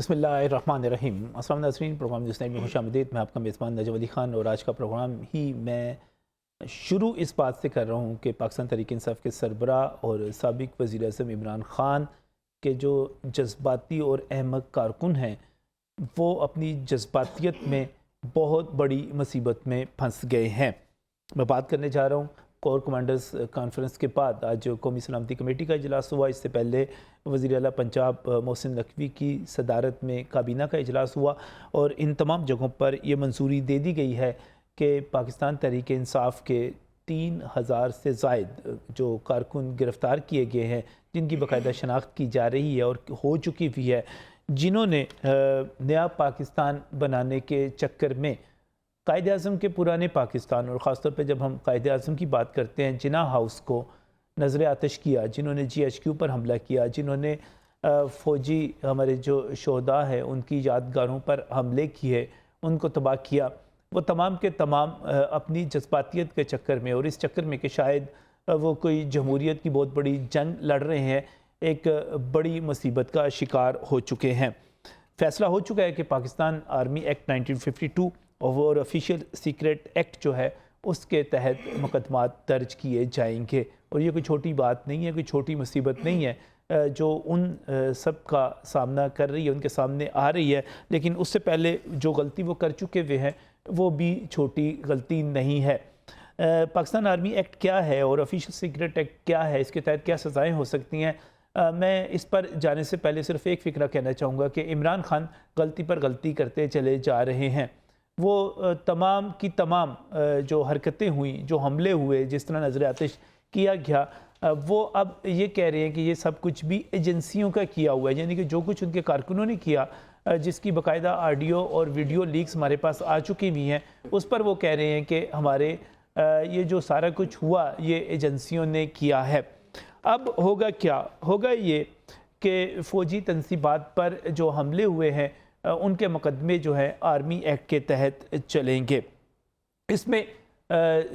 बिस्मिल्लाहिर्रहमानिर्रहीम। अस्सलाम नाज़रीन, प्रोग्राम न्यूज़ नाइट में खुशामदीद। मैं आपका मेज़बान नजम अली ख़ान और आज का प्रोग्राम ही मैं शुरू इस बात से कर रहा हूँ कि पाकिस्तान तहरीक इंसाफ के सरबरा और साबिक़ वज़ीर आज़म इमरान ख़ान के जो जज्बाती और अहमक कारकुन हैं, वो अपनी जज्बातियत में बहुत बड़ी मुसीबत में फंस गए हैं। मैं बात करने जा रहा हूँ कोर कमांडर्स कॉन्फ्रेंस के बाद आज कौमी सलामती कमेटी का इजलास हुआ। इससे पहले वज़ीर आला पंजाब मोहसिन नकवी की सदारत में काबीना का इजलास हुआ और इन तमाम जगहों पर यह मंजूरी दे दी गई है कि पाकिस्तान तहरीक इंसाफ के 3000 से ज़ायद जो कारकुन गिरफ़्तार किए गए हैं, जिनकी बाकायदा शनाख्त की जा रही है और हो चुकी भी है, जिन्होंने नया पाकिस्तान बनाने के चक्कर में कायद-ए-आज़म के पुराने पाकिस्तान और ख़ास तौर पे जब हम कायद-ए-आज़म की बात करते हैं, जिन्ना हाउस को नज़र आतश किया, जिन्होंने GHQ पर हमला किया, जिन्होंने फ़ौजी हमारे जो शोहदा हैं उनकी यादगारों पर हमले किए, उनको तबाह किया, वो तमाम के तमाम अपनी जज्बातियत के चक्कर में और इस चक्कर में कि शायद वो कोई जमहूरियत की बहुत बड़ी जंग लड़ रहे हैं, एक बड़ी मुसीबत का शिकार हो चुके हैं। फ़ैसला हो चुका है कि पाकिस्तान आर्मी एक्ट 1952 और ऑफिशियल सीक्रेट एक्ट जो है उसके तहत मुकदमात दर्ज किए जाएंगे और ये कोई छोटी बात नहीं है, कोई छोटी मुसीबत नहीं है जो उन सब का सामना कर रही है, उनके सामने आ रही है। लेकिन उससे पहले जो गलती वो कर चुके हुए हैं वो भी छोटी गलती नहीं है। पाकिस्तान आर्मी एक्ट क्या है और ऑफिशियल सीक्रेट एक्ट क्या है, इसके तहत क्या सज़ाएँ हो सकती हैं, मैं इस पर जाने से पहले सिर्फ एक फ़िक्रा कहना चाहूँगा कि इमरान ख़ान गलती पर गलती करते चले जा रहे हैं। वो तमाम की तमाम जो हरकतें हुई, जो हमले हुए, जिस तरह नज़र आतिश किया गया, वो अब ये कह रहे हैं कि ये सब कुछ भी एजेंसियों का किया हुआ है, यानी कि जो कुछ उनके कारकुनों ने किया, जिसकी बाकायदा ऑडियो और वीडियो लीक्स हमारे पास आ चुकी हुई हैं, उस पर वो कह रहे हैं कि हमारे ये जो सारा कुछ हुआ ये एजेंसियों ने किया है। अब होगा क्या? होगा ये कि फ़ौजी तनसीबात पर जो हमले हुए हैं उनके मुकदमे जो है आर्मी एक्ट के तहत चलेंगे। इसमें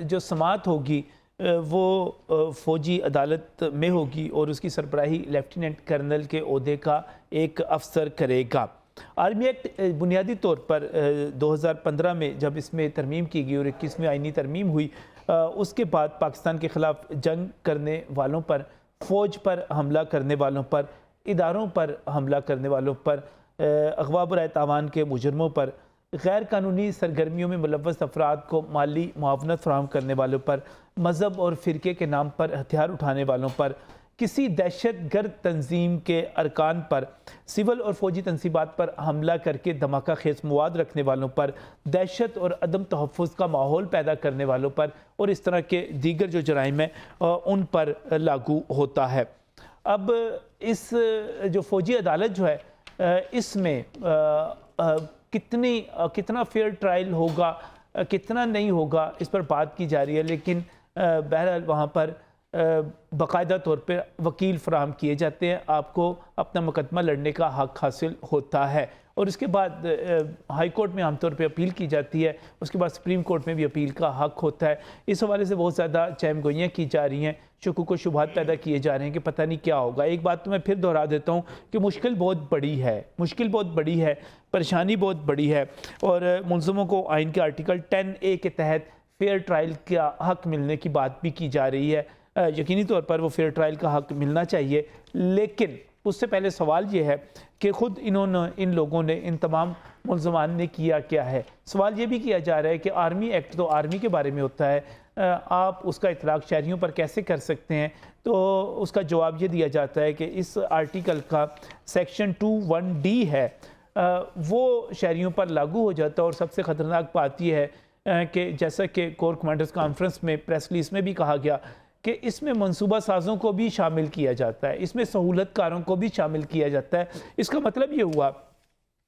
जो समाअत होगी वो फ़ौजी अदालत में होगी और उसकी सरबराही लेफ्टिनेंट कर्नल के ओहदे का एक अफसर करेगा। आर्मी एक्ट बुनियादी तौर पर 2015 में जब इसमें तरमीम की गई और 21 आइनी तरमीम हुई, उसके बाद पाकिस्तान के ख़िलाफ़ जंग करने वालों पर, फ़ौज पर हमला करने वालों पर, इदारों पर हमला करने वालों पर, अगवा बराए तावान के मुजरमों पर, गैर कानूनी सरगर्मियों में मुलव्वस अफराद को माली मुआवनत फराहम करने वालों पर, मज़हब और फ़िरके के नाम पर हथियार उठाने वालों पर, किसी दहशत गर्द तंजीम के अरकान पर, सिविल और फ़ौजी तनसीबात पर हमला करके धमाका खेज मवाद रखने वालों पर, दहशत और अदम तहफ़्फ़ुज़ का माहौल पैदा करने वालों पर और इस तरह के दीगर जो जराइम हैं उन पर लागू होता है। अब इस जो फ़ौजी अदालत जो है इसमें कितना फेयर ट्रायल होगा, कितना नहीं होगा, इस पर बात की जा रही है। लेकिन बहरहाल वहाँ पर बाकायदा तौर पर वकील फ़राहम किए जाते हैं, आपको अपना मुकदमा लड़ने का हक़ हासिल होता है और इसके बाद हाई कोर्ट में आमतौर पे अपील की जाती है, उसके बाद सुप्रीम कोर्ट में भी अपील का हक़ होता है। इस हवाले से बहुत ज़्यादा चहमगोइयाँ की जा रही हैं, शुकूक व शुबहात पैदा किए जा रहे हैं कि पता नहीं क्या होगा। एक बात तो मैं फिर दोहरा देता हूँ कि मुश्किल बहुत बड़ी है, मुश्किल बहुत बड़ी है, परेशानी बहुत बड़ी है और मुलज़मों को आइन के आर्टिकल 10A के तहत फेयर ट्रायल का हक़ मिलने की बात भी की जा रही है। यकीनी तौर पर वो फेयर ट्रायल का हक़ मिलना चाहिए, लेकिन उससे पहले सवाल ये है कि ख़ुद इन लोगों ने, इन तमाम मुल्ज़मान ने किया क्या है। सवाल ये भी किया जा रहा है कि आर्मी एक्ट तो आर्मी के बारे में होता है, आप उसका इतलाक़ शहरियों पर कैसे कर सकते हैं? तो उसका जवाब ये दिया जाता है कि इस आर्टिकल का सेक्शन 21D है, वो शहरियों पर लागू हो जाता है और सबसे ख़तरनाक बात यह है कि जैसा कि कोर कमांडर्स कॉन्फ्रेंस में प्रेस रिलीज़ में भी कहा गया कि इसमें मंसूबा साज़ों को भी शामिल किया जाता है, इसमें सहूलतकारों को भी शामिल किया जाता है। इसका मतलब ये हुआ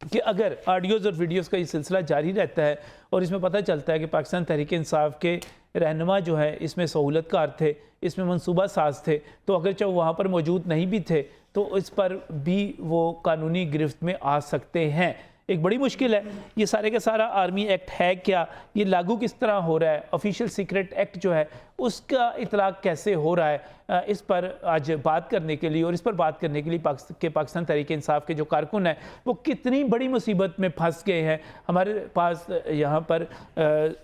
कि अगर ऑडियोज़ और वीडियोज़ का ये सिलसिला जारी रहता है और इसमें पता चलता है कि पाकिस्तान तहरीक इंसाफ के रहनुमा जो है इसमें सहूलतकार थे, इसमें मंसूबा साज थे, तो अगर चाहे वहाँ पर मौजूद नहीं भी थे तो इस पर भी वो कानूनी गिरफ्त में आ सकते हैं। एक बड़ी मुश्किल है। ये सारे का सारा आर्मी एक्ट है क्या, ये लागू किस तरह हो रहा है, ऑफिशियल सीक्रेट एक्ट जो है उसका इतलाक कैसे हो रहा है, इस पर आज बात करने के लिए और इस पर बात करने के लिए पाकिस्तान तहरीक इंसाफ के जो कारकुन हैं वो कितनी बड़ी मुसीबत में फंस गए हैं। हमारे पास यहाँ पर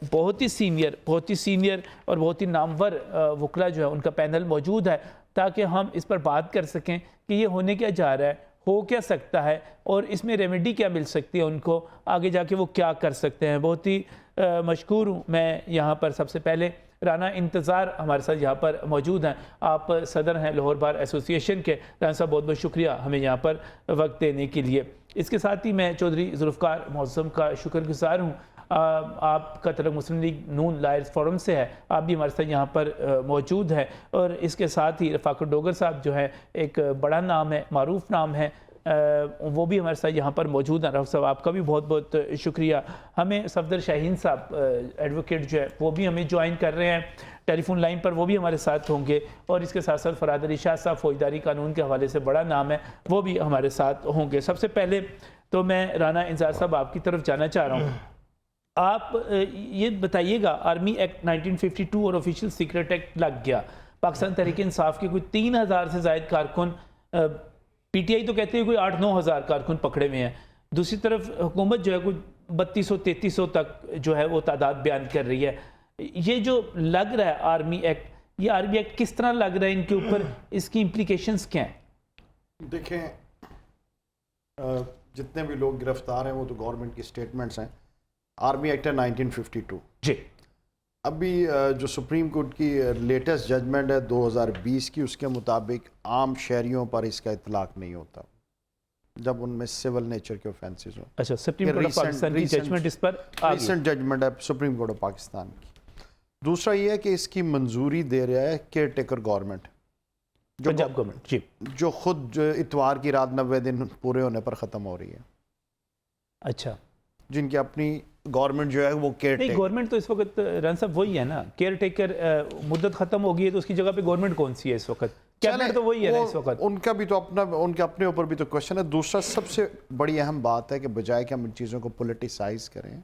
बहुत ही सीनियर और बहुत ही नामवर वकला जो है उनका पैनल मौजूद है, ताकि हम इस पर बात कर सकें कि ये होने क्या जा रहा है, हो क्या सकता है और इसमें रेमेडी क्या मिल सकती है उनको, आगे जाके वो क्या कर सकते हैं। बहुत ही मशकूर हूँ मैं यहाँ पर। सबसे पहले राना इंतज़ार हमारे साथ यहाँ पर मौजूद हैं, आप सदर हैं लाहौर बार एसोसिएशन के। राना साहब बहुत बहुत शुक्रिया हमें यहाँ पर वक्त देने के लिए। इसके साथ ही मैं चौधरी जुल्फ़कार मौज़म का शुक्रगुज़ार हूँ, आप कतर मुस्लिम लीग नून लायर्स फोरम से है, आप भी हमारे साथ यहाँ पर मौजूद हैं। और इसके साथ ही रफ़ाक डोगर साहब जो है एक बड़ा नाम है, मारूफ नाम है, वो भी हमारे साथ यहाँ पर मौजूद हैं। रफ़ साहब आपका भी बहुत बहुत शुक्रिया। हमें सफदर शाहीन साहब एडवोकेट जो है वो भी हमें ज्वाइन कर रहे हैं टेलीफोन लाइन पर, वो भी हमारे साथ होंगे। और इसके साथ साथ फराद अली शाह साहब फौजदारी कानून के हवाले से बड़ा नाम है, वो भी हमारे साथ होंगे। सबसे पहले तो मैं राना इंतज़ार साहब आपकी तरफ जाना चाह रहा हूँ। आप ये बताइएगा, आर्मी एक्ट 1952 और ऑफिशियल सीक्रेट एक्ट लग गया, पाकिस्तान तहरीक इंसाफ के कोई 3000 से ज़ायद कारकुन, पीटीआई तो कहते हैं कोई 8-9 हज़ार कारकुन पकड़े हुए हैं। दूसरी तरफ हुकूमत जो है कोई 3200-3300 तक जो है वो तादाद बयान कर रही है। ये जो लग रहा है आर्मी एक्ट, ये आर्मी एक्ट किस तरह लग रहा है, इनके ऊपर इसकी इम्प्लीकेशंस क्या हैं? देखें, जितने भी लोग गिरफ्तार हैं वो तो गवर्नमेंट की स्टेटमेंट्स हैं। आर्मी एक्ट है 1952 जी। अभी जो सुप्रीम कोर्ट की लेटेस्ट जजमेंट है 2020 की, उसके मुताबिक आम शहरियों पर इसका इतलाक नहीं होता जब उनमें सिविल नेचर के ऑफेंसेस हो। अच्छा, सुप्रीम कोर्ट ऑफ पाकिस्तान की जजमेंट इस पर रीसेंट जजमेंट है सुप्रीम कोर्ट ऑफ पाकिस्तान की। दूसरा ये है कि इसकी मंजूरी दे रहा है care taker government, Punjab government ji, जो खुद जो इतवार की रात 90 दिन पूरे होने पर ख़त्म हो रही है। अच्छा, जिनकी अपनी गवर्नमेंट जो है वो केयर टेकर, गवर्नमेंट तो इस वक्त रन साहब वही है ना, केयर टेकर मुद्दत खत्म हो गई है तो उसकी जगह पे गवर्नमेंट कौन सी है इस वक्त? कैबिनेट तो वही है ना इस वक्त। उनका भी तो उनके अपने ऊपर भी तो क्वेश्चन है। दूसरा सबसे बड़ी अहम बात है कि बजाय कि हम इन चीज़ों को पोलिटिसाइज करें,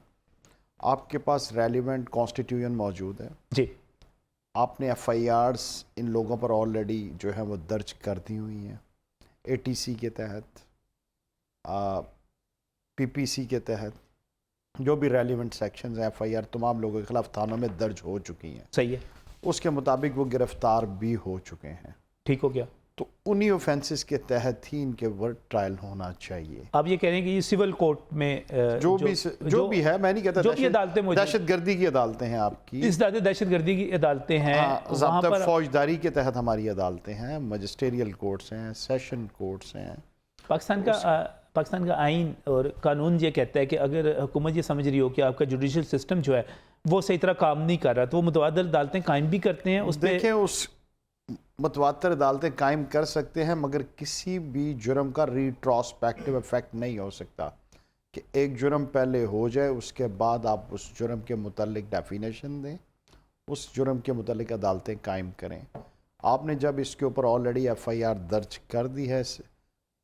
आपके पास रेलिवेंट कॉन्स्टिट्यूशन मौजूद है जी। आपने FIRs इन लोगों पर ऑलरेडी जो है वो दर्ज कर दी हुई हैं, ATC के तहत, PPC के तहत, जो भी रेलिवेंट सेक्शंस हैं FIR तमाम लोगों के खिलाफ थानों में दर्ज हो चुकी हैं। सही है, उसके मुताबिक वो गिरफ्तार भी हो चुके हैं। ठीक हो गया, तो उन्हीं ऑफेंसेस के तहत ही इनके ऊपर ट्रायल होना चाहिए। आप ये कह रहे हैं कि ये सिविल कोर्ट में जो भी है, मैं नहीं कहता जो भी अदालतें मौजूद, दहशतगर्दी की अदालतें हैं आपकी, इस दहशतगर्दी की अदालतें हैं, वहाँ पर फौजदारी के तहत हमारी अदालतें हैं, मजिस्ट्रियल कोर्ट्स हैं, सेशन कोर्ट्स हैं। पाकिस्तान का आइन और कानून ये कहता है कि अगर हुकूमत ये समझ रही हो कि आपका जुडिशल सिस्टम जो है वो सही तरह काम नहीं कर रहा तो वो मुतबादल अदालतें कायम भी करते हैं। देखें, उस मुतवातर अदालतें कायम कर सकते हैं, मगर किसी भी जुर्म का रिट्रोस्पेक्टिव इफेक्ट नहीं हो सकता कि एक जुर्म पहले हो जाए उसके बाद आप उस जुर्म के मुतालिक डेफिनेशन दें, उस जुर्म के मुतालिक अदालतें कायम करें। आपने जब इसके ऊपर ऑलरेडी FIR दर्ज कर दी है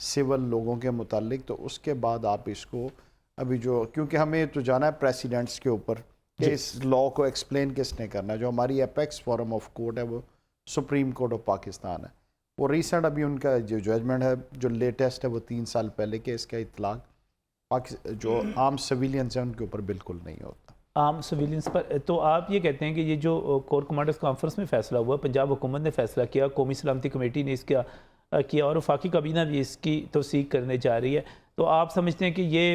सिविल लोगों के मुतालिक, तो उसके बाद आप इसको अभी जो, क्योंकि हमें तो जाना है प्रेसिडेंट्स के ऊपर कि इस लॉ को एक्सप्लेन किसने करना है। जो हमारी एपेक्स फॉरम ऑफ कोर्ट है वो सुप्रीम कोर्ट ऑफ पाकिस्तान है। वो रिसेंट अभी उनका जो जजमेंट है जो लेटेस्ट है वो 3 साल पहले के, इसका इतलाक जो आम सिविलियंस हैं उनके ऊपर बिल्कुल नहीं होता। आम सिविलियंस पर तो आप ये कहते हैं कि ये जो कोर कमांडर्स कॉन्फ्रेंस में फैसला हुआ, पंजाब हुकूमत ने फैसला किया, कौमी सलामती कमेटी ने इसका किया और वफाकी काबीना भी इसकी तौसीक करने जा रही है, तो आप समझते हैं कि ये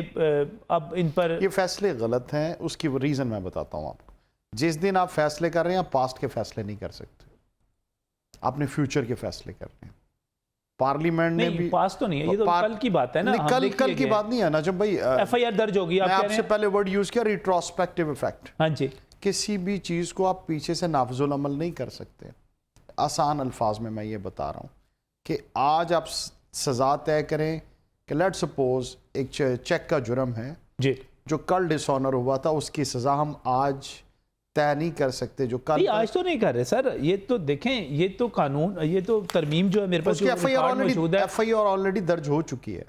अब इन पर ये फैसले गलत हैं? उसकी रीज़न मैं बताता हूँ आपको। जिस दिन आप फैसले कर रहे हैं, आप पास्ट के फैसले नहीं कर सकते, आपने फ्यूचर के फैसले करने हैं। पार्लियामेंट ने भी पास तो नहीं है, ये तो कल की बात है ना, कल की बात नहीं है ना। जब भाई FIR दर्ज होगी, मैं आपसे पहले वर्ड यूज किया रिट्रोस्पेक्टिव इफेक्ट। हाँ जी, किसी भी चीज़ को आप पीछे से नाफजुल अमल नहीं कर सकते। आसान अल्फाज में मैं ये बता रहा हूँ कि आज आप सज़ा तय करें कि लेट सपोज एक चेक का जुर्म है जी, जो कल डिसऑनर हुआ था, उसकी सज़ा हम आज तय नहीं कर सकते जो कल। आज तो नहीं कर रहे सर, ये तो देखें, ये तो कानून, ये तो तरमीम जो है मेरे पास FIR ऑलरेडी दर्ज हो चुकी है।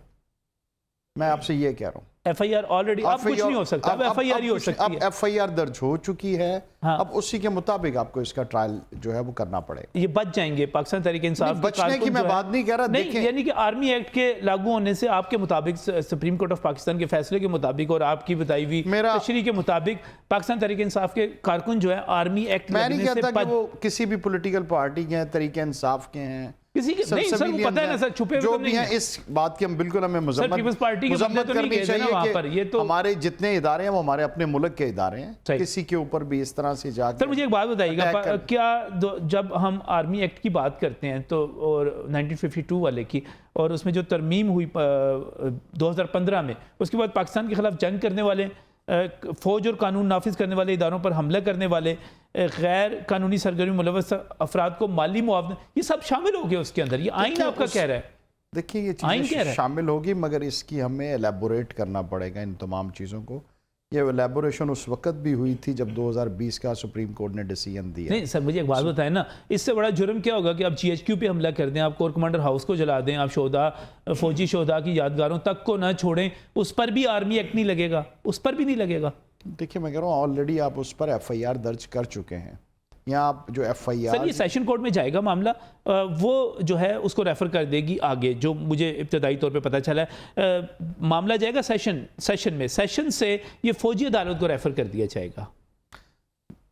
मैं आपसे ये कह रहा हूँ FIR ऑलरेडी, अब कुछ नहीं हो सकता, अब FIR ही हो सकती अब है। FIR दर्ज हो चुकी है। हाँ। अब उसी के मुताबिक आपको इसका ट्रायल जो है वो करना पड़ेगा। ये बच जाएंगे पाकिस्तान तहरीक इंसाफ नहीं, के बचने की कारकुन मैं जो है- बात नहीं कह रहा, नहीं, देखें। यानी कि आर्मी एक्ट के लागू होने से आपके मुताबिक, सुप्रीम कोर्ट ऑफ पाकिस्तान के फैसले के मुताबिक और आपकी बताई हुई मेरा- तशरीह के मुताबिक पाकिस्तान तहरीक इंसाफ के कारकुन जो है आर्मी एक्ट मैं नहीं लगने से कहता कि बच- वो किसी भी पॉलिटिकल पार्टी के हैं, तरीके इंसाफ के हैं, किसी के नहीं सर, वो civilians पता है ना हैं, सर, छुपे हुए जो तो भी नहीं हैं, है। इस बात की हम बिल्कुल हमें पीपल्स पार्टी के बंदे मजम्मत तो नहीं करनी गए थे ना वहाँ पर, चाहिए ये कि तो- हमारे जितने इदारे हैं वो हमारे अपने मुल्क के इदारे हैं। सही। किसी के ऊपर भी इस तरह से जाकर सर मुझे एक बात बताइएगा, attack कर- क्या जब हम आर्मी एक्ट की बात करते हैं तो, और 1952 वाले की, और उसमें जो तरमीम हुई 2015 में, उसके बाद पाकिस्तान के खिलाफ जंग करने वाले, फौज और कानून नाफिज करने वाले इदारों पर हमला करने वाले, गैर कानूनी सरगर्मी में मुलव्वस अफराद को माली मुआवजा, ये सब शामिल हो गए उसके अंदर। ये आइन देखिए, आपका कह रहा है। देखिए ये आइन कह रहा चीज़ें है। शामिल होगी, मगर इसकी हमें एलेबोरेट करना पड़ेगा इन तमाम चीज़ों को। ये एलेबोरेशन उस वक्त भी हुई थी जब 2020 का सुप्रीम कोर्ट ने डिसीजन दिया। नहीं सर मुझे एक बात बताएं ना, इससे बड़ा जुर्म क्या होगा कि आप GHQ पे हमला कर दें, आप कोर कमांडर हाउस को जला दें, आप शोधा, फौजी शोधा की यादगारों तक को ना छोड़ें, उस पर भी आर्मी एक्ट नहीं लगेगा, उस पर भी नहीं लगेगा। देखिए मैं कह रहा हूँ ऑलरेडी आप उस पर FIR दर्ज कर चुके हैं। यहाँ आप जो सर ये FIR सेशन कोर्ट में जाएगा मामला, वो जो है उसको रेफर कर देगी आगे, जो मुझे इब्तदाई तौर पे पता चला है। मामला जाएगा सेशन में, सेशन से ये फौजी अदालत को रेफर कर दिया जाएगा।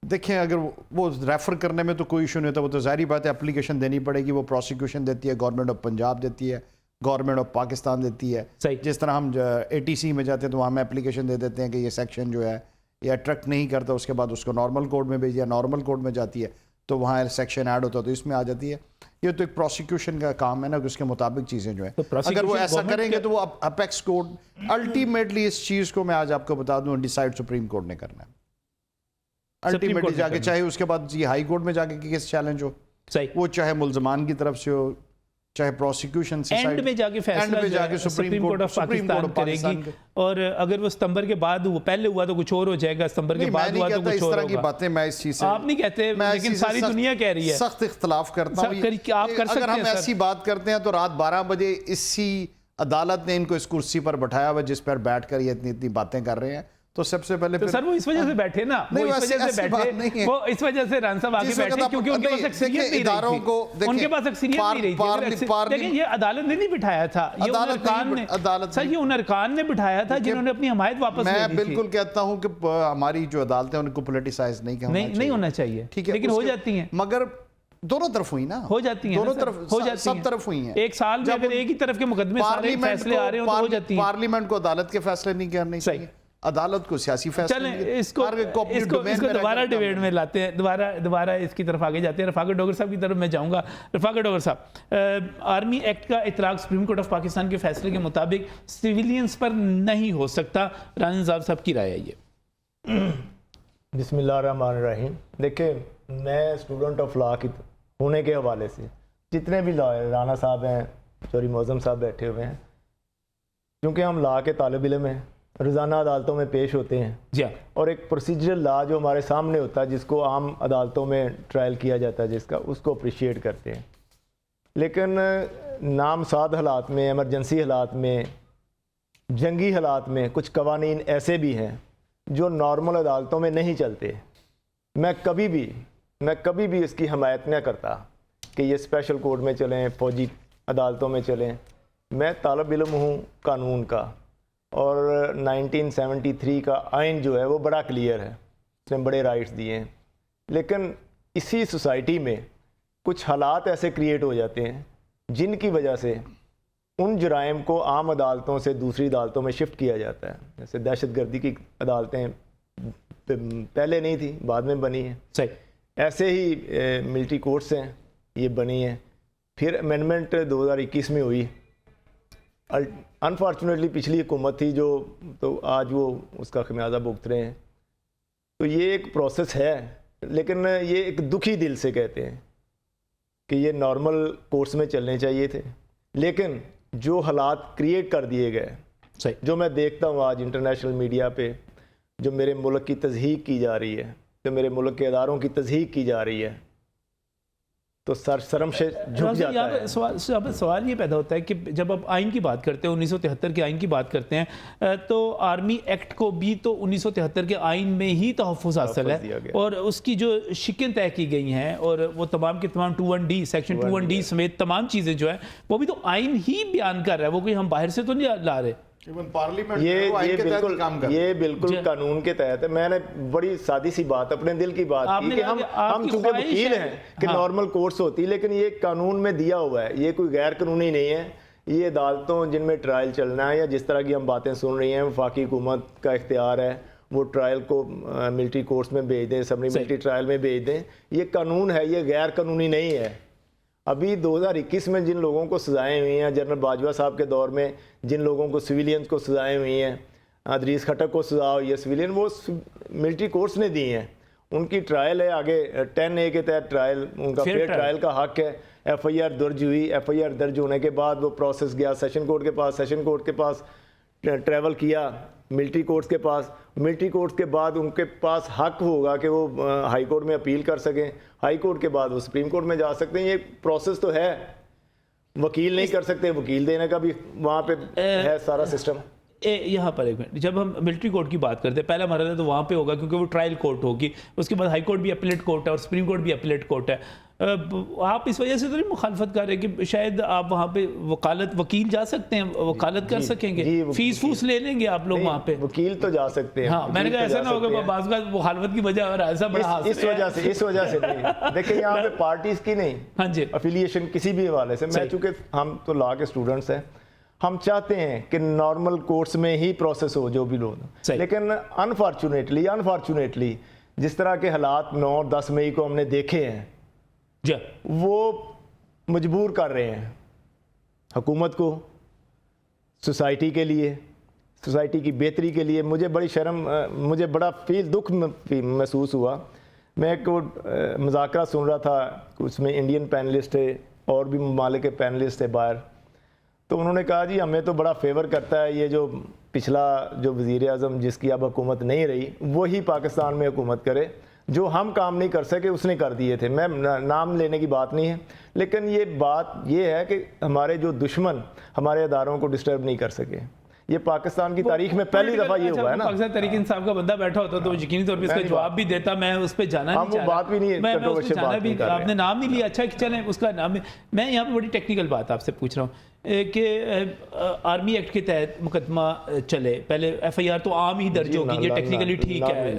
देखें, अगर वो रेफर करने में तो कोई इशू नहीं होता, वो तो जाहिर बात है एप्लीकेशन देनी पड़ेगी। वो प्रोसिक्यूशन देती है, गवर्नमेंट ऑफ पंजाब देती है, गवर्नमेंट ऑफ पाकिस्तान देती है। सही। जिस तरह हम ATC में जाते हैं तो वहाँ हम एप्लीकेशन दे देते हैं कि ये सेक्शन जो है या अट्रैक्ट नहीं करता, उसके बाद उसको नॉर्मल कोड में भेजिए, नॉर्मल कोड में जाती है तो वहाँ सेक्शन ऐड होता है तो इसमें आ जाती है। ये तो एक प्रोसिक्यूशन का काम है ना कि उसके मुताबिक चीज़ें जो है, तो अगर वो prosecution ऐसा government करेंगे के- तो वो अपेक्स कोर्ट, अल्टीमेटली इस चीज़ को मैं आज आपको बता दूं, डिसाइड सुप्रीम कोर्ट ने करना है अल्टीमेटली कोर्ट ने जाके, करना। चाहे उसके बाद ये हाई कोर्ट में जाके केस चैलेंज हो, सही। वो चाहे मुल्जमान की तरफ से हो, चाहे प्रोसिक्यूशन से एंड में जाके फैसला जो है सुप्रीम कोर्ट ऑफ पाकिस्तान करेगी। और अगर वो सितंबर के बाद, वो पहले हुआ तो कुछ और हो जाएगा, सितंबर के नहीं, मैं बाद नहीं हुआ तो कहता कुछ इस और तरह की होगा। बातें, मैं इस चीज से आप नहीं कहते, मैं लेकिन इस चीज़ सारी से दुनिया कह रही है। सख्त इख्तलाफ करता हूं। आप कर सकते अगर हम हैं सर। ऐसी बात करते हैं तो रात 12 बजे इसी अदालत ने इनको इस कुर्सी पर बैठाया हुआ जिस पर बैठकर ये इतनी इतनी बातें कर रहे हैं, तो सबसे पहले तो सर वो इस वजह से बैठे ना, वो नहीं, इस वैसे वजह से ऐसी बात नहीं बैठे, है। वो इस वजह से रान साहब आगे जिस वक्त बैठे आप- क्योंकि उनके पास नहीं, अक्सरियत देखिए, नहीं इदारों रही को थी, देखिए, उनके पास अक्सरियत नहीं रही थी। लेकिन ये अदालत ने नहीं बिठाया था, ये उन अदालत अरकान नहीं- ने, अदालत सर ये उन अरकान ने बिठाया था जिन्होंने अपनी हमायत वापस ले मैं ली थी। बिल्कुल कहता हूं कि हमारी जो अदालतें हैं उनको पोलिटिसाइज नहीं करना चाहिए। नहीं होना चाहिए, ठीक है, लेकिन हो उसके- जाती हैं, मगर दोनों तरफ हुई ना, हो जाती हैं दोनों ना सर, तरफ हो जाती सब हैं। तरफ हुई हैं। एक साल में जब अगर एक ही तरफ के मुकदमे सारे पार्लियामेंट फैसले आ रहे हो तो हो जाती हैं। पार्लियामेंट को अदालत के फैसले नहीं करने सही। चाहिए, अदालत को सियासी फैसले चलें नहीं- इसको हर एक को अपनी इसको domain इसको में दोबारा रहकर काम डिबेट में लाते हैं, दोबारा इसकी तरफ आगे जाते हैं। रफाकत डोगर साहब की तरफ मैं जाऊंगा। रफाकत डोगर साहब, आर्मी एक्ट का इतलाक सुप्रीम कोर्ट ऑफ पाकिस्तान के फैसले के मुताबिक सिविलियंस पर नहीं हो सकता, राना साहब की राय है ये। बिस्मिल्लाहिर्रहमानिर्रहीम। देखिए, मैं स्टूडेंट ऑफ लॉ की होने के हवाले से जितने भी लॉयर, राना साहब हैं, चौधरी मौज़म साहब बैठे हुए हैं, क्योंकि हम लॉ के तालिब इल्म हैं, रोज़ाना अदालतों में पेश होते हैं जी हाँ, और एक प्रोसीजरल लॉ जो हमारे सामने होता है, जिसको आम अदालतों में ट्रायल किया जाता है, जिसका उसको अप्रिशिएट करते हैं। लेकिन नामसाद हालात में, एमरजेंसी हालात में, जंगी हालात में कुछ कवानीन ऐसे भी हैं जो नॉर्मल अदालतों में नहीं चलते। मैं कभी भी इसकी हमायत न करता कि ये स्पेशल कोर्ट में चलें, फ़ौजी अदालतों में चलें। मैं तालिब इल्म हूँ कानून का, और 1973 का आइन जो है वो बड़ा क्लियर है, उसने बड़े राइट्स दिए हैं। लेकिन इसी सोसाइटी में कुछ हालात ऐसे क्रिएट हो जाते हैं जिनकी वजह से उन जराइम को आम अदालतों से दूसरी अदालतों में शिफ्ट किया जाता है। जैसे दहशतगर्दी की अदालतें पहले नहीं थी, बाद में बनी हैं। सही। ऐसे ही मिलिट्री कोर्ट्स हैं, ये बनी हैं। फिर अमेंडमेंट 2021 में हुई। अनफॉर्चुनेटली पिछली हुकूमत थी जो, तो आज वो उसका खमियाजा भुगत रहे हैं। तो ये एक प्रोसेस है, लेकिन ये एक दुखी दिल से कहते हैं कि ये नॉर्मल कोर्स में चलने चाहिए थे। लेकिन जो हालात क्रिएट कर दिए गए, सही। जो मैं देखता हूँ आज इंटरनेशनल मीडिया पे, जो मेरे मुल्क की तज़हीक की जा रही है, जो मेरे मुल्क के अदारों की तज़हीक की जा रही है, तो शर्म से झुक यहाँ जाता पे है। सवाल ये पैदा होता है कि जब आप आइन की बात करते हैं, 1973 के आइन की बात करते हैं, तो आर्मी एक्ट को भी तो 1973 के आइन में ही तहफ़्फ़ुज़ हासिल दिया है गया। और उसकी जो शिकें तय की गई हैं और वो तमाम के तमाम 21D सेक्शन 21D समेत तमाम चीज़ें जो है वो भी तो आइन ही बयान कर रहा है, वो कोई हम बाहर से तो नहीं ला रहे। इवन पार्लियामेंट ये बिल्कुल कानून के तहत है। मैंने बड़ी सादी सी बात, अपने दिल की बात की कि हम चूंकि वकील हैं कि नॉर्मल कोर्स होती है, लेकिन ये कानून में दिया हुआ है, ये कोई गैर कानूनी नहीं है। ये अदालतों जिनमें ट्रायल चलना है या जिस तरह की हम बातें सुन रही हैं, वफाकी हुकूमत का इख्तियार है वो ट्रायल को मिलिट्री कोर्ट्स में भेज दें, सप्लीमेंट्री ट्रायल में भेज दें। ये कानून है, ये गैर कानूनी नहीं है। अभी 2021 में जिन लोगों को सजाएं हुई हैं, जनरल बाजवा साहब के दौर में जिन लोगों को सिविलियंस को सजाएं हुई हैं, अदरीस खटक को सजा हुई है सिविलियन, वो मिलिट्री कोर्ट्स ने दी हैं। उनकी ट्रायल है आगे 10A के तहत ट्रायल, उनका फेयर ट्रायल का हक है। FIR दर्ज हुई, FIR दर्ज होने के बाद वो प्रोसेस गया सेशन कोर्ट के पास, सेशन कोर्ट के पास ट्रैवल किया मिलिट्री कोर्ट्स के पास, मिलिट्री कोर्ट्स के बाद उनके पास हक होगा कि वो हाई कोर्ट में अपील कर सकें, हाई कोर्ट के बाद वो सुप्रीम कोर्ट में जा सकते हैं। ये प्रोसेस तो है, वकील नहीं कर सकते, वकील देने का भी वहाँ पे है सारा सिस्टम। यहाँ पर एक मिनट, जब हम मिलिट्री कोर्ट की बात करते हैं, पहला मरहला तो वहाँ पे होगा क्योंकि वो ट्रायल कोर्ट होगी, उसके बाद हाई कोर्ट भी अपीलेट कोर्ट है और सुप्रीम कोर्ट भी अपीलेट कोर्ट है। आप इस वजह से तो नहीं मुखालफत कर रहे कि शायद आप वहाँ पे वकील जा सकते हैं, वकालत कर सकेंगे, फीस फूस ले लेंगे आप लोग वहाँ पे? वकील तो जा सकते हैं। हाँ, मैंने कहा ऐसा ना होगा बाज़ का मुखालफत की वजह और ऐसा बड़ा इस वजह से नहीं। देखिए यहाँ पे पार्टीज की नहीं, हाँ जी, अफिलिएशन किसी भी हवाले से, मैं चूंकि हम तो लॉ के स्टूडेंट्स हैं, हम चाहते हैं कि नॉर्मल कोर्ट्स में ही प्रोसेस हो जो भी लोग, लेकिन अनफॉर्चुनेटली जिस तरह के हालात 9 और 10 मई को हमने देखे हैं वो मजबूर कर रहे हैं हुकूमत को, सोसाइटी के लिए, सोसाइटी की बेहतरी के लिए। मुझे बड़ा दुख महसूस हुआ। मैं एक मुज़ाकरा सुन रहा था, उसमें इंडियन पैनलिस्ट थे और भी ममालिक के पैनलिस्ट थे बाहर, तो उन्होंने कहा जी हमें तो बड़ा फेवर करता है ये जो पिछला जो वज़ीर आज़म जिसकी अब हुकूमत नहीं रही वही पाकिस्तान में हुकूमत करे, जो हम काम नहीं कर सके उसने कर दिए थे। मैं नाम लेने की बात नहीं है, लेकिन ये बात ये है कि हमारे जो दुश्मन हमारे अदारों को डिस्टर्ब नहीं कर सके। ये पाकिस्तान की तारीख में पहली दफ़ा ये हुआ है ना। पाकिस्तान तहरीक इंसाफ का बंदा बैठा होता तो यकीनी तौर पे इसका जवाब भी देता, मैं उस पर जाना नहीं चाह रहा, बात भी नहीं, मैं उस पे जाना भी, आपने नाम नहीं लिया, अच्छा कि चलें उसका नाम। मैं यहाँ पे बड़ी टेक्निकल बात आपसे पूछ रहा हूँ कि आर्मी एक्ट के तहत मुकदमा चले, पहले FIR तो आम ही दर्ज होगी, ये टेक्निकली ठीक है।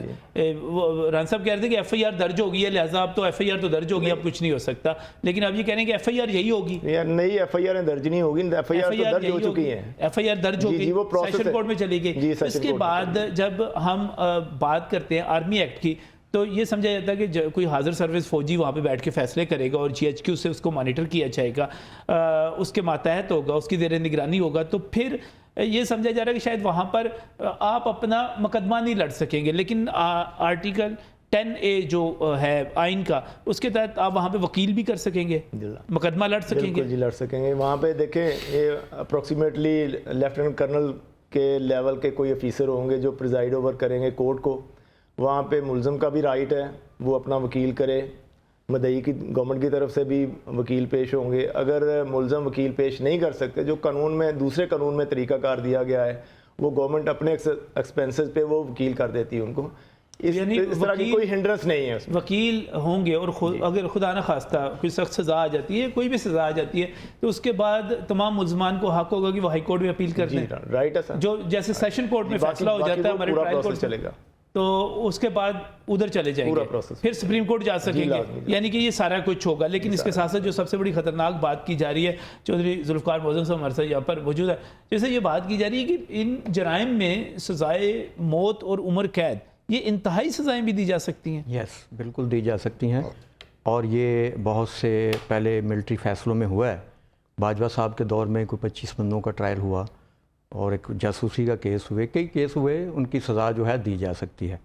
रान साहब कह रहे थे कि FIR दर्ज होगी है, लिहाजा अब तो FIR तो दर्ज होगी, अब कुछ नहीं हो सकता, लेकिन अब ये कह रहे हैं कि FIR यही होगी। नहीं, FIR दर्ज नहीं होगी, FIR तो दर्ज हो चुकी है, FIR दर्ज होगी, सेशन कोर्ट में चली गई। इसके बाद जब हम बात करते हैं आर्मी एक्ट की तो ये समझा जाता है कि कोई हाजिर सर्विस फौजी वहाँ पे बैठ के फैसले करेगा और GHQ से उसको मॉनिटर किया जाएगा, उसके मातहत होगा, उसकी ज़ेर निगरानी होगा, तो फिर ये समझा जा रहा है कि शायद वहाँ पर आप अपना मुकदमा नहीं लड़ सकेंगे, लेकिन आर्टिकल 10A जो है आइन का, उसके तहत आप वहाँ पे वकील भी कर सकेंगे, मुकदमा लड़ सकेंगे। जी लड़ सकेंगे। वहाँ पे देखें ये अप्रोक्सीमेटली लेफ्टिनेंट कर्नल के लेवल के कोई ऑफिसर होंगे जो प्रिजाइड ओवर करेंगे कोर्ट को। वहाँ पे मुल्ज़म का भी राइट है वो अपना वकील करे, मदई की गवर्नमेंट की तरफ से भी वकील पेश होंगे। अगर मुल्ज़म वकील पेश नहीं कर सकते, जो कानून में दूसरे कानून में तरीक़ाकार दिया गया है, वो गवर्नमेंट अपने एक्सपेंसेस पे वो वकील कर देती है उनको। इस तरह की कोई हिंड्रेंस नहीं है उसमें। वकील होंगे और अगर खुदा न खास्ता कोई सख्त सज़ा आ जाती है, कोई भी सज़ा आ जाती है, तो उसके बाद तमाम मुल्ज़मान को हक होगा कि वो हाई कोर्ट में अपील कर दें। राइट है सर। जो जैसे सेशन कोर्ट में फैसला हो जाता है हमारे ट्रायल कोर्ट चलेगा, तो उसके बाद उधर चले जाएंगे, फिर सुप्रीम कोर्ट जा सकेंगे, यानी कि ये सारा कुछ होगा। लेकिन इसके साथ साथ जो सबसे बड़ी खतरनाक बात की जा रही है, चौधरी जुल्फ़िकार मोअज़्ज़म साहब हमारे साथ यहाँ पर मौजूद है, जैसे ये बात की जा रही है कि इन जराइम में सजाए मौत और उम्र कैद, ये इंतहाई सजाएं भी दी जा सकती हैं। यस, बिल्कुल दी जा सकती हैं, और ये बहुत से पहले मिलिट्री फैसलों में हुआ है। बाजवा साहब के दौर में कोई 25 बंदों का ट्रायल हुआ और एक जासूसी का केस हुए, कई केस हुए, उनकी सज़ा जो है दी जा सकती है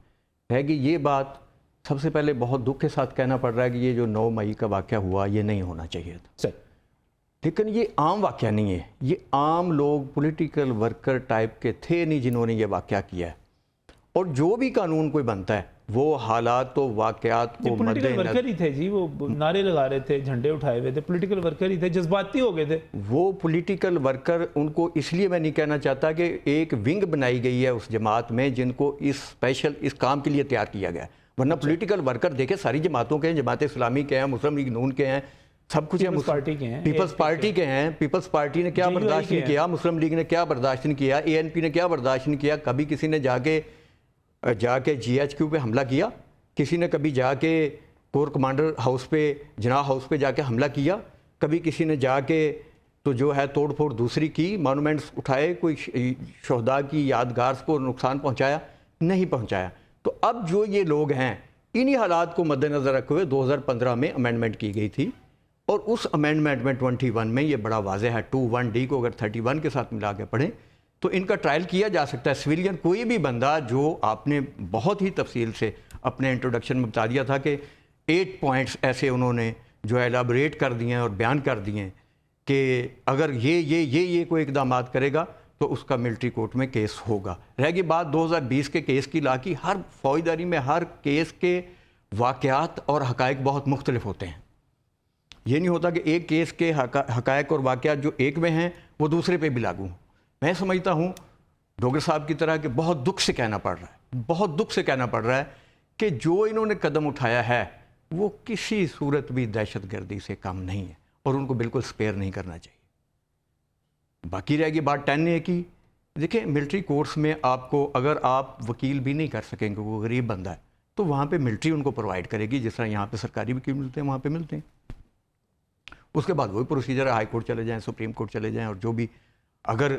कि ये बात सबसे पहले बहुत दुख के साथ कहना पड़ रहा है कि ये जो 9 मई का वाक़या हुआ ये नहीं होना चाहिए था सर, लेकिन ये आम वाक़या नहीं है, ये आम लोग पॉलिटिकल वर्कर टाइप के थे नहीं जिन्होंने ये वाक़या किया है। और जो भी कानून कोई बनता है वो हालात तो वाक़यात को पॉलिटिकल मद्देनजर, वर्कर ही थे जी, वो नारे लगा रहे थे, झंडे उठाए हुए थे, पॉलिटिकल वर्कर ही थे, जज्बाती हो गए थे। वो पॉलिटिकल वर्कर, उनको इसलिए मैं नहीं कहना चाहता कि एक विंग बनाई गई है उस जमात में जिनको इस स्पेशल इस काम के लिए तैयार किया गया है, वरना पॉलिटिकल वर्कर देखे सारी जमातों के हैं, जमात इस्लामी के हैं, मुस्लिम लीग नून के हैं, सब कुछ है, पीपल्स पार्टी के हैं, पीपल्स पार्टी के हैं। पीपल्स पार्टी ने क्या JUI बर्दाश्त के नहीं हैं। किया, मुस्लिम लीग ने क्या बर्दाश्त नहीं किया, ANP ने क्या बर्दाश्त नहीं किया, कभी किसी ने जाके GHQ पे हमला किया, किसी ने कभी जाके कोर कमांडर हाउस पे, जनाह हाउस पे जाके हमला किया, कभी किसी ने जाके तो जो है तोड़ फोड़ दूसरी की, मॉन्यूमेंट्स उठाए, कोई शहदा की यादगार को नुकसान पहुंचाया? नहीं पहुंचाया। तो अब जो ये लोग हैं, इन्हीं हालात को मद्देनज़र रखे हुए 2015 में अमेंडमेंट की गई थी, और उस अमेंडमेंट में 21 में ये बड़ा वाज़ेह है, 21D को अगर 31 के साथ मिला के पढ़ें तो इनका ट्रायल किया जा सकता है। सिविलियन कोई भी बंदा, जो आपने बहुत ही तफसील से अपने इंट्रोडक्शन में बता दिया था कि 8 पॉइंट्स ऐसे उन्होंने जो एलाबरेट कर दिए हैं और बयान कर दिए हैं कि अगर ये कोई इकदाम करेगा तो उसका मिलिट्री कोर्ट में केस होगा। रह गई बात 2020 के केस की ला की, हर फौजदारी में हर केस के वाक़यात और हक़ाइक़ बहुत मुख्तलिफ होते हैं। ये नहीं होता कि एक केस के हक़ाइक़ और वाक़यात जो एक में हैं वो दूसरे पे भी लागू हों। मैं समझता हूँ डॉक्टर साहब की तरह कि बहुत दुख से कहना पड़ रहा है, बहुत दुख से कहना पड़ रहा है कि जो इन्होंने कदम उठाया है वो किसी सूरत भी दहशतगर्दी से कम नहीं है और उनको बिल्कुल स्पेयर नहीं करना चाहिए। बाकी रहेगी बात 10A की। देखिए, मिलिट्री कोर्ट्स में आपको, अगर आप वकील भी नहीं कर सकेंगे, वो गरीब बंदा है, तो वहाँ पे मिलिट्री उनको प्रोवाइड करेगी, जिस तरह यहाँ पे सरकारी वकील मिलते हैं वहाँ पे मिलते हैं। उसके बाद वही प्रोसीजर है, हाई कोर्ट चले जाएँ, सुप्रीम कोर्ट चले जाएँ, और जो भी अगर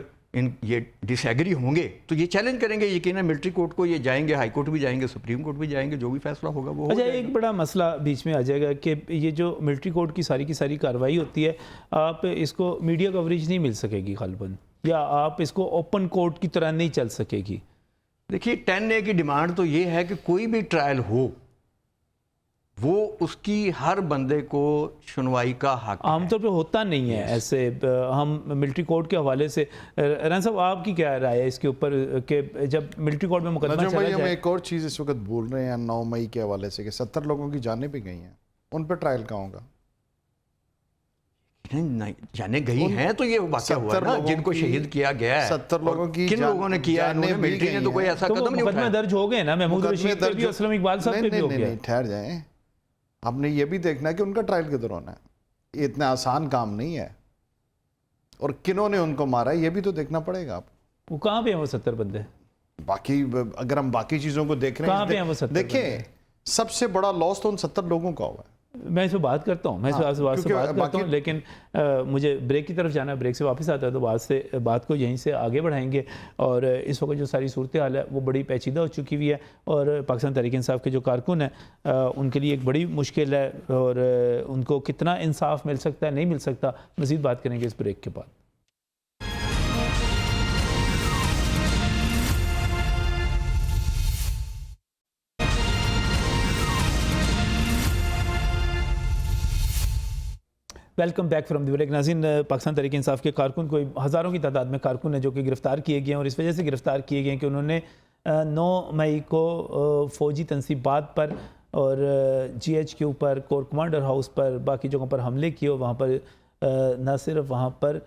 ये डिसएग्री होंगे तो ये चैलेंज करेंगे, यकीन है मिलिट्री कोर्ट को ये जाएंगे, हाई कोर्ट भी जाएंगे, सुप्रीम कोर्ट भी जाएंगे, जो भी फैसला होगा वो अच्छा, हो एक बड़ा मसला बीच में आ जाएगा कि ये जो मिलिट्री कोर्ट की सारी कार्रवाई होती है, आप इसको मीडिया कवरेज नहीं मिल सकेगी खालबन, या आप इसको ओपन कोर्ट की तरह नहीं चल सकेगी। देखिए, 10A की डिमांड तो ये है कि कोई भी ट्रायल हो, वो उसकी हर बंदे को सुनवाई का हक है। आमतौर पे होता नहीं है ऐसे। हम मिलिट्री कोर्ट के हवाले से, राना साहब आपकी क्या राय है इसके ऊपर कि जब मिलिट्री कोर्ट में मुकदमा नजम चला भाई, हम जाए? एक और चीज़ इस वक्त बोल रहे हैं 9 मई के हवाले से कि 70 लोगों की जानें भी गई हैं, उन पर ट्रायल कहाँ होगा? नहीं जाने गई हैं तो ये वाक़या हुआ 70 ना, लोगों जिनको की- शहीद किया गया है। 70 लोगों की किन लोगों ने किया है? जानें भी मिलिट्री ने गई तो कोई हैं। ऐसा तो कदम नहीं मुकदमे उठाया। दर्ज हो गए ना, महमूद मुकदमे रशीद पे भी, दर्ज- असलम इकबाल साहब पे भी हो गया। नहीं, ठहर जाएं। आपने ये भी देखना है कि उनका ट्रायल किधर होना है। ये इतना आसान काम नहीं है, और किन्होंने उनको मारा है ये भी तो देखना पड़ेगा आपको। वो कहाँ पे हैं वो 70 बंदे? बाकी अगर हम बाकी चीज़ों को देख रहे कहाँ पे हैं वो 70 देखिए, सबसे बड़ा लॉस तो उन 70 लोगों का हुआ है। मैं इस पर बात करता हूँ, मैं इस हाँ, बात से बात करता बाकी- हूँ, लेकिन मुझे ब्रेक की तरफ जाना है। ब्रेक से वापस आता है तो बात को यहीं से आगे बढ़ाएंगे। और इस वक्त जो सारी सूरत हाल है वो बड़ी पेचीदा हो चुकी हुई है, और पाकिस्तान तहरीक इंसाफ के जो कारकुन हैं उनके लिए एक बड़ी मुश्किल है, और उनको कितना इंसाफ मिल सकता है, नहीं मिल सकता, मज़ीद बात करेंगे इस ब्रेक के बाद। Welcome back from the break. नाज़रीन, पाकिस्तान तहरीक इंसाफ के कारकुन, कोई हज़ारों की तादाद में कारकुन हैं जो कि गिरफ़्तार किए गए हैं, और इस वजह से गिरफ़्तार किए गए हैं कि उन्होंने 9 मई को फ़ौजी तनसीबात पर और GHQ पर, कोर कमांडर हाउस पर, बाकी जगहों पर हमले किए, और वहाँ पर न सिर्फ वहाँ पर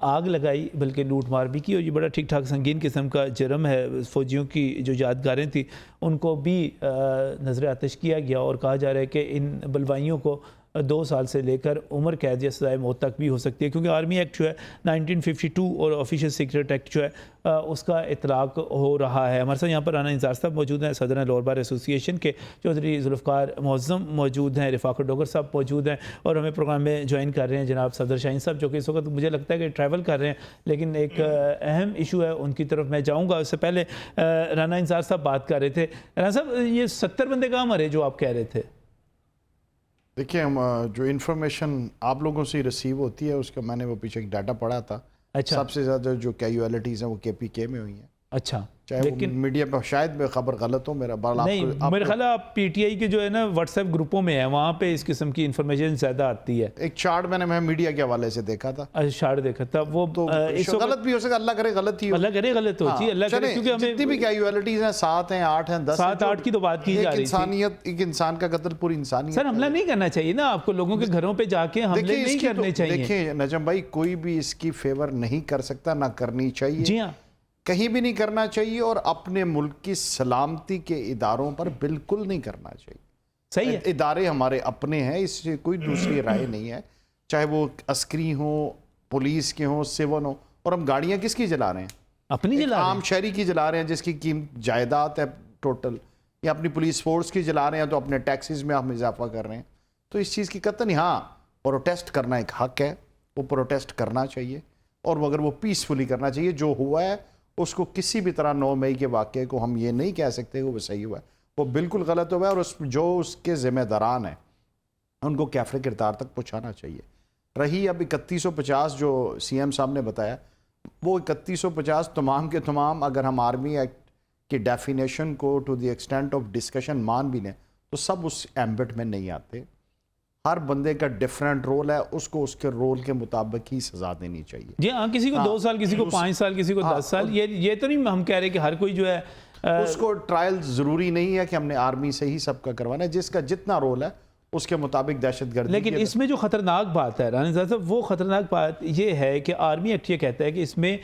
आग लगाई बल्कि लूट मार भी की, और ये बड़ा ठीक ठाक संगीन किस्म का जुर्म है। फ़ौजियों की जो यादगारें थी उनको भी नज़र आतिश किया गया, और कहा जा रहा है कि इन बलवाइयों को 2 साल से लेकर उम्र कैद या सज़ाए मौत तक भी हो सकती है, क्योंकि आर्मी एक्ट जो है 1952 और ऑफिशियल सीक्रेट एक्ट जो है उसका इतलाक़ हो रहा है। हमारे साथ यहाँ पर राना इंजार साहब मौजूद हैं, सदर लोअर बार एसोसिएशन के, चौधरी जुल्फ़कार मुअज़्ज़म मौजूद हैं, रिफ़ाक़त डोगर साहब मौजूद हैं, और हमें प्रोग्राम में ज्वाइन कर रहे हैं जनाब सफदर शाहीन साहब, जो कि इस वक्त मुझे लगता है कि ट्रैवल कर रहे हैं, लेकिन एक अहम इशू है, उनकी तरफ मैं जाऊँगा। उससे पहले राना इंजार साहब बात कर रहे थे। राना साहब, ये 70 बंदे कहाँ मरे जो आप कह रहे थे? देखिए, हम जो इन्फॉर्मेशन आप लोगों से रिसीव होती है उसका मैंने वो पीछे एक डाटा पढ़ा था। अच्छा। सबसे ज़्यादा जो कैजुअलिटीज़ हैं वो KPK में हुई हैं। अच्छा। चाहे वो मीडिया पे शायद मैं खबर गलत हो, मेरा बाल नहीं, मेरे ख्याल आप पीटीआई के जो है ना व्हाट्सएप ग्रुपों में है, वहाँ पे इस किस्म की इंफॉर्मेशन ज़्यादा आती है। एक चार्ट मैं मीडिया के हवाले से देखा था, अच्छा शार्ट देखा था वो तो गलत भी हो सकता, अल्लाह करे गलत ही हो, अल्लाह करे गलत हो जी, अल्लाह करे, क्योंकि हमें जितनी भी कैजुअलिटीज हैं 7 हैं 8 हैं 10 7-8 की तो बात की जा रही थी। इंसानियत, एक इंसान का कत्ल पूरी इंसानियत। सर हमला नहीं करना चाहिए ना, आपको लोगों के घरों पे जाके हमले नहीं करने चाहिए। देखिए नजम भाई, कोई भी इसकी फेवर नहीं कर सकता, ना करनी चाहिए, जी हाँ, कहीं भी नहीं करना चाहिए, और अपने मुल्क की सलामती के इदारों पर बिल्कुल नहीं करना चाहिए। सही है, इदारे हमारे अपने हैं, इससे कोई दूसरी राय नहीं है, चाहे वो अस्करी हो, पुलिस के हो, सिविल हो। और हम गाड़ियां किसकी जला रहे हैं? अपनी एक जला रहे हैं। आम शहरी की जला रहे हैं जिसकी कीमत जायदाद है टोटल, या अपनी पुलिस फोर्स की जला रहे हैं तो अपने टैक्सेस में हम इजाफा कर रहे हैं। तो इस चीज़ की कतई, हाँ प्रोटेस्ट करना एक हक है, वो प्रोटेस्ट करना चाहिए, और अगर वो पीसफुली करना चाहिए। जो हुआ है उसको किसी भी तरह 9 मई के वाक़े को हम ये नहीं कह सकते कि वो सही हुआ है, वो बिल्कुल गलत हुआ है, और जो उसके ज़िम्मेदारान हैं उनको कैफ़े किरदार तक पहुँचाना चाहिए। रही अब 3150 जो सीएम साहब ने बताया, वो 3150 तमाम के तमाम अगर हम आर्मी एक्ट की डेफिनेशन को to the extent of discussion मान भी लें तो सब उस एम्बिट में नहीं आते। हर बंदे का डिफरेंट रोल है, उसको उसके रोल के मुताबिक ही सज़ा देनी चाहिए। जी हाँ, किसी को 2 साल, किसी को 5 साल, किसी को 10 साल। ये तो नहीं हम कह रहे कि हर कोई जो है उसको ट्रायल ज़रूरी नहीं है कि हमने आर्मी से ही सबका करवाना है, जिसका जितना रोल है उसके मुताबिक दहशतगर्दी। लेकिन इसमें जो खतरनाक बात है राना साहब, वो खतरनाक बात ये है कि आर्मी एक्ट ये कहता है कि इसमें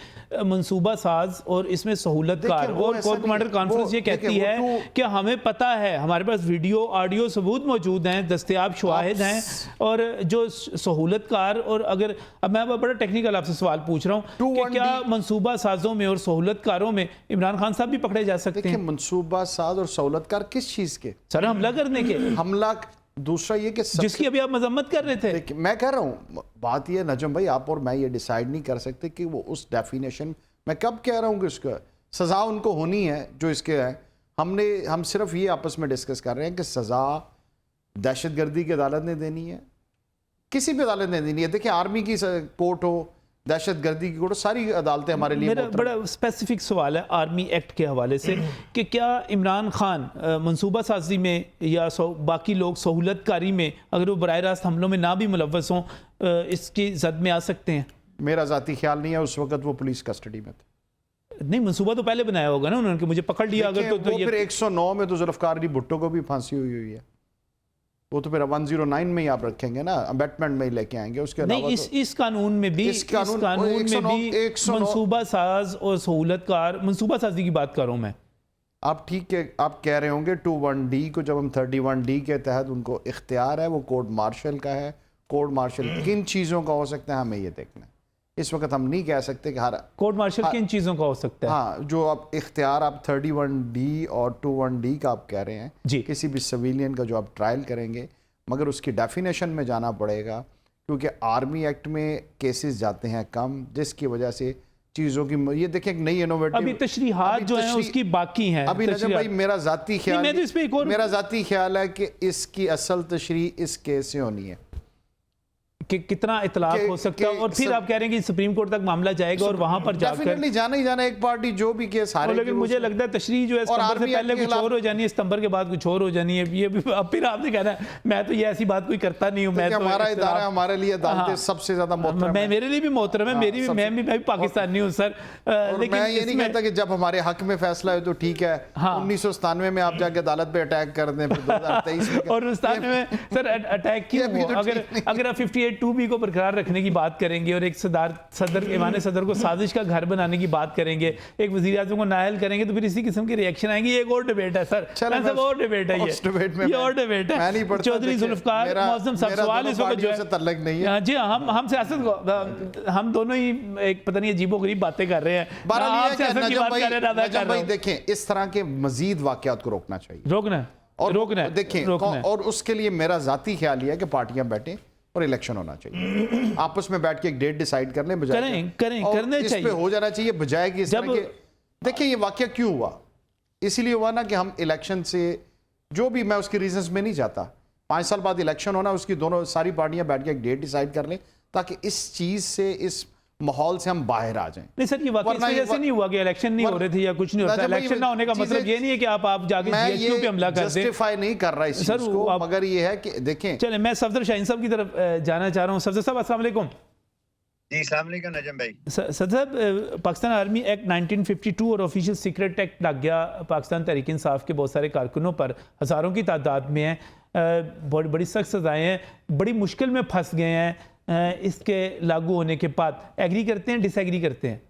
मंसूबा साज और इसमें सहूलतकार, और कोर कमांडर कॉन्फ्रेंस ये कहती है कि हमें पता है, हमारे पास वीडियो ऑडियो सबूत मौजूद हैं, दस्तयाब शवाहिद हैं, और जो सहूलतकार, और अगर अब मैं बड़ा टेक्निकल आपसे सवाल पूछ रहा हूँ कि क्या मंसूबा साजों में और सहूलतकारों में इमरान खान साहब भी पकड़े जा सकते हैं? मंसूबा साज और सहूलतकार किस चीज़ के? सर हमला करने के। हमला, दूसरा ये कि जिसकी अभी आप मजम्मत कर रहे थे। मैं कह रहा हूँ, बात ये नजम भाई, आप और मैं ये डिसाइड नहीं कर सकते कि वो उस डेफिनेशन, मैं कब कह रहा हूँ कि उसका सज़ा उनको होनी है जो इसके है। हम सिर्फ ये आपस में डिस्कस कर रहे हैं कि सज़ा दहशतगर्दी की अदालत ने देनी है, किसी भी अदालत ने देनी है। देखिए आर्मी की कोर्ट हो, दहशतगर्दी की कोर्ट, सारी अदालतें हमारे लिए। मेरा बड़ा स्पेसिफिक सवाल है आर्मी एक्ट के हवाले से कि क्या इमरान खान मंसूबा साजी में या बाकी लोग सहूलतकारी में, अगर वो बराह रास्त हमलों में ना भी मुलव्वस हों, इसकी जद में आ सकते हैं? मेरा ज़ाती ख्याल नहीं है, उस वक्त वो पुलिस कस्टडी में थे। नहीं, मंसूबा तो पहले बनाया होगा ना उन्होंने कि मुझे पकड़ लिया अगर, तो ये फिर 109 में तो जुल्फ़िकार अली भुट्टो को भी फांसी हुई है, वो तो फिर 109 में ही आप रखेंगे ना, अबेटमेंट में ही लेके आएंगे। उसके नहीं, इस कानून में भी, इस कानून में भी मंसूबा साज और सहूलतकार, मंसूबा साजी की बात कर रहा हूँ मैं। आप ठीक है, आप कह रहे होंगे 21D को जब हम 31D के तहत उनको इख्तियार है, वो कोर्ट मार्शल का है। कोर्ट मार्शल किन चीज़ों का हो सकता है हमें ये देखना है। इस वक्त हम नहीं कह सकते कि हर कोर्ट मार्शल किन चीज़ों का हो सकता है। हाँ, जो आप इख्तियार आप 31D और 21D का आप कह रहे हैं जी, किसी भी सिविलियन का जो आप ट्रायल करेंगे, मगर उसकी डेफिनेशन में जाना पड़ेगा, क्योंकि आर्मी एक्ट में केसेस जाते हैं कम, जिसकी वजह से चीज़ों की ये देखें एक नई इनोवेटिव अभी तशरीहात जो हैं उसकी बाकी हैं। अभी नजम भाई मेरा ज़ाती ख्याल, मेरा ज़ाती ख्याल है कि इसकी असल तशरीह इस केस से होनी है कि कितना इतलाक हो सकता है, और फिर आप कह रहे हैं कि सुप्रीम कोर्ट तक मामला जाएगा और वहां पर जाकर डेफिनेटली जाना ही जाना, एक पार्टी जो भी केस हारे। लेकिन मुझे लगता है तशरीह जो है सितंबर से पहले कुछ और हो जानी है, सितंबर के बाद कुछ और हो जानी है। ये भी अब फिर आपने कहना है मैं तो ये ऐसी बात कोई करता नहीं हूँ। मैं तो हमारा इदारा, हमारे लिए अदालतें सबसे ज्यादा मोहतरम है। मेरे लिए भी मोहतरम है, मेरी मैं भी पाकिस्तानी हूँ सर। लेकिन मैं ये नहीं कहता कि जब हमारे हक में फैसला है तो ठीक है। 1997 में आप जाके अदालत पे अटैक कर दें, 2023 में और 97 में सर अटैक क्यों? अगर आप 58(2)B को बरकरार रखने की बात करेंगे और एक सदर ईमान सदर को साजिश का घर बनाने की बात करेंगे, एक वज़ीर आज़म को नाअहल करेंगे, तो फिर इसी किस्म के रिएक्शन आएंगे। ये एक और डिबेट है सर, सब और डिबेट है, ये और डिबेट है। चौधरी जुल्फ़िकार मौसम साहब, सवाल इस वक्त जो है तल्लक नहीं है। जी हम सियासत को, हम दोनों ही एक पता नहीं अजीबो गरीब बातें कर रहे हैं। देखें इस तरह के मजीद वाकयात को रोकना चाहिए, रोकना देखें, और उसके लिए मेरा जाती ख्याल ये है कि पार्टियां बैठें और इलेक्शन होना चाहिए, आपस में बैठ के एक डेट डिसाइड कर लें, करने इस पे हो जाना चाहिए, बजाय कि इस तरह के। देखिए ये वाकया क्यों हुआ, इसलिए हुआ ना कि हम इलेक्शन से जो भी, मैं उसके रीजंस में नहीं जाता, 5 साल बाद इलेक्शन होना, उसकी दोनों सारी पार्टियां बैठ के एक डेट डिसाइड कर लें, ताकि इस चीज़ से, इस माहौल से हम बाहर आ जाएं। नहीं सर, ये वाकई इस वरना वजह से नहीं हुआ कि इलेक्शन नहीं हो रहे थे या कुछ नहीं होता। रजब भाई, इलेक्शन ना होने का मतलब ये नहीं है कि आप जाके मैं GHQ पे हमला कर दें। जस्टिफाई नहीं कर रहा इस सर, चीज को, आप- मगर ये है कि देखें, चले मैं सफदर शाहीन साहब की तरफ जाना चाह रहा हूँ। सफदर साहब अस्सलाम वालेकुम। जी अस्सलाम वालेकुम नजम भाई। सर साहब, पाकिस्तान आर्मी एक्ट 1952 और ऑफिशियल सीक्रेट एक्ट लग गया पाकिस्तान तहरीक इंसाफ के बहुत सारे कारकुनों पर, हज़ारों की तादाद में है, बड़ी बड़ी सख्त सज़ाएँ हैं, बड़ी मुश्किल में फंस गए हैं इसके लागू होने के बाद। एग्री करते हैं, डिसएग्री करते हैं?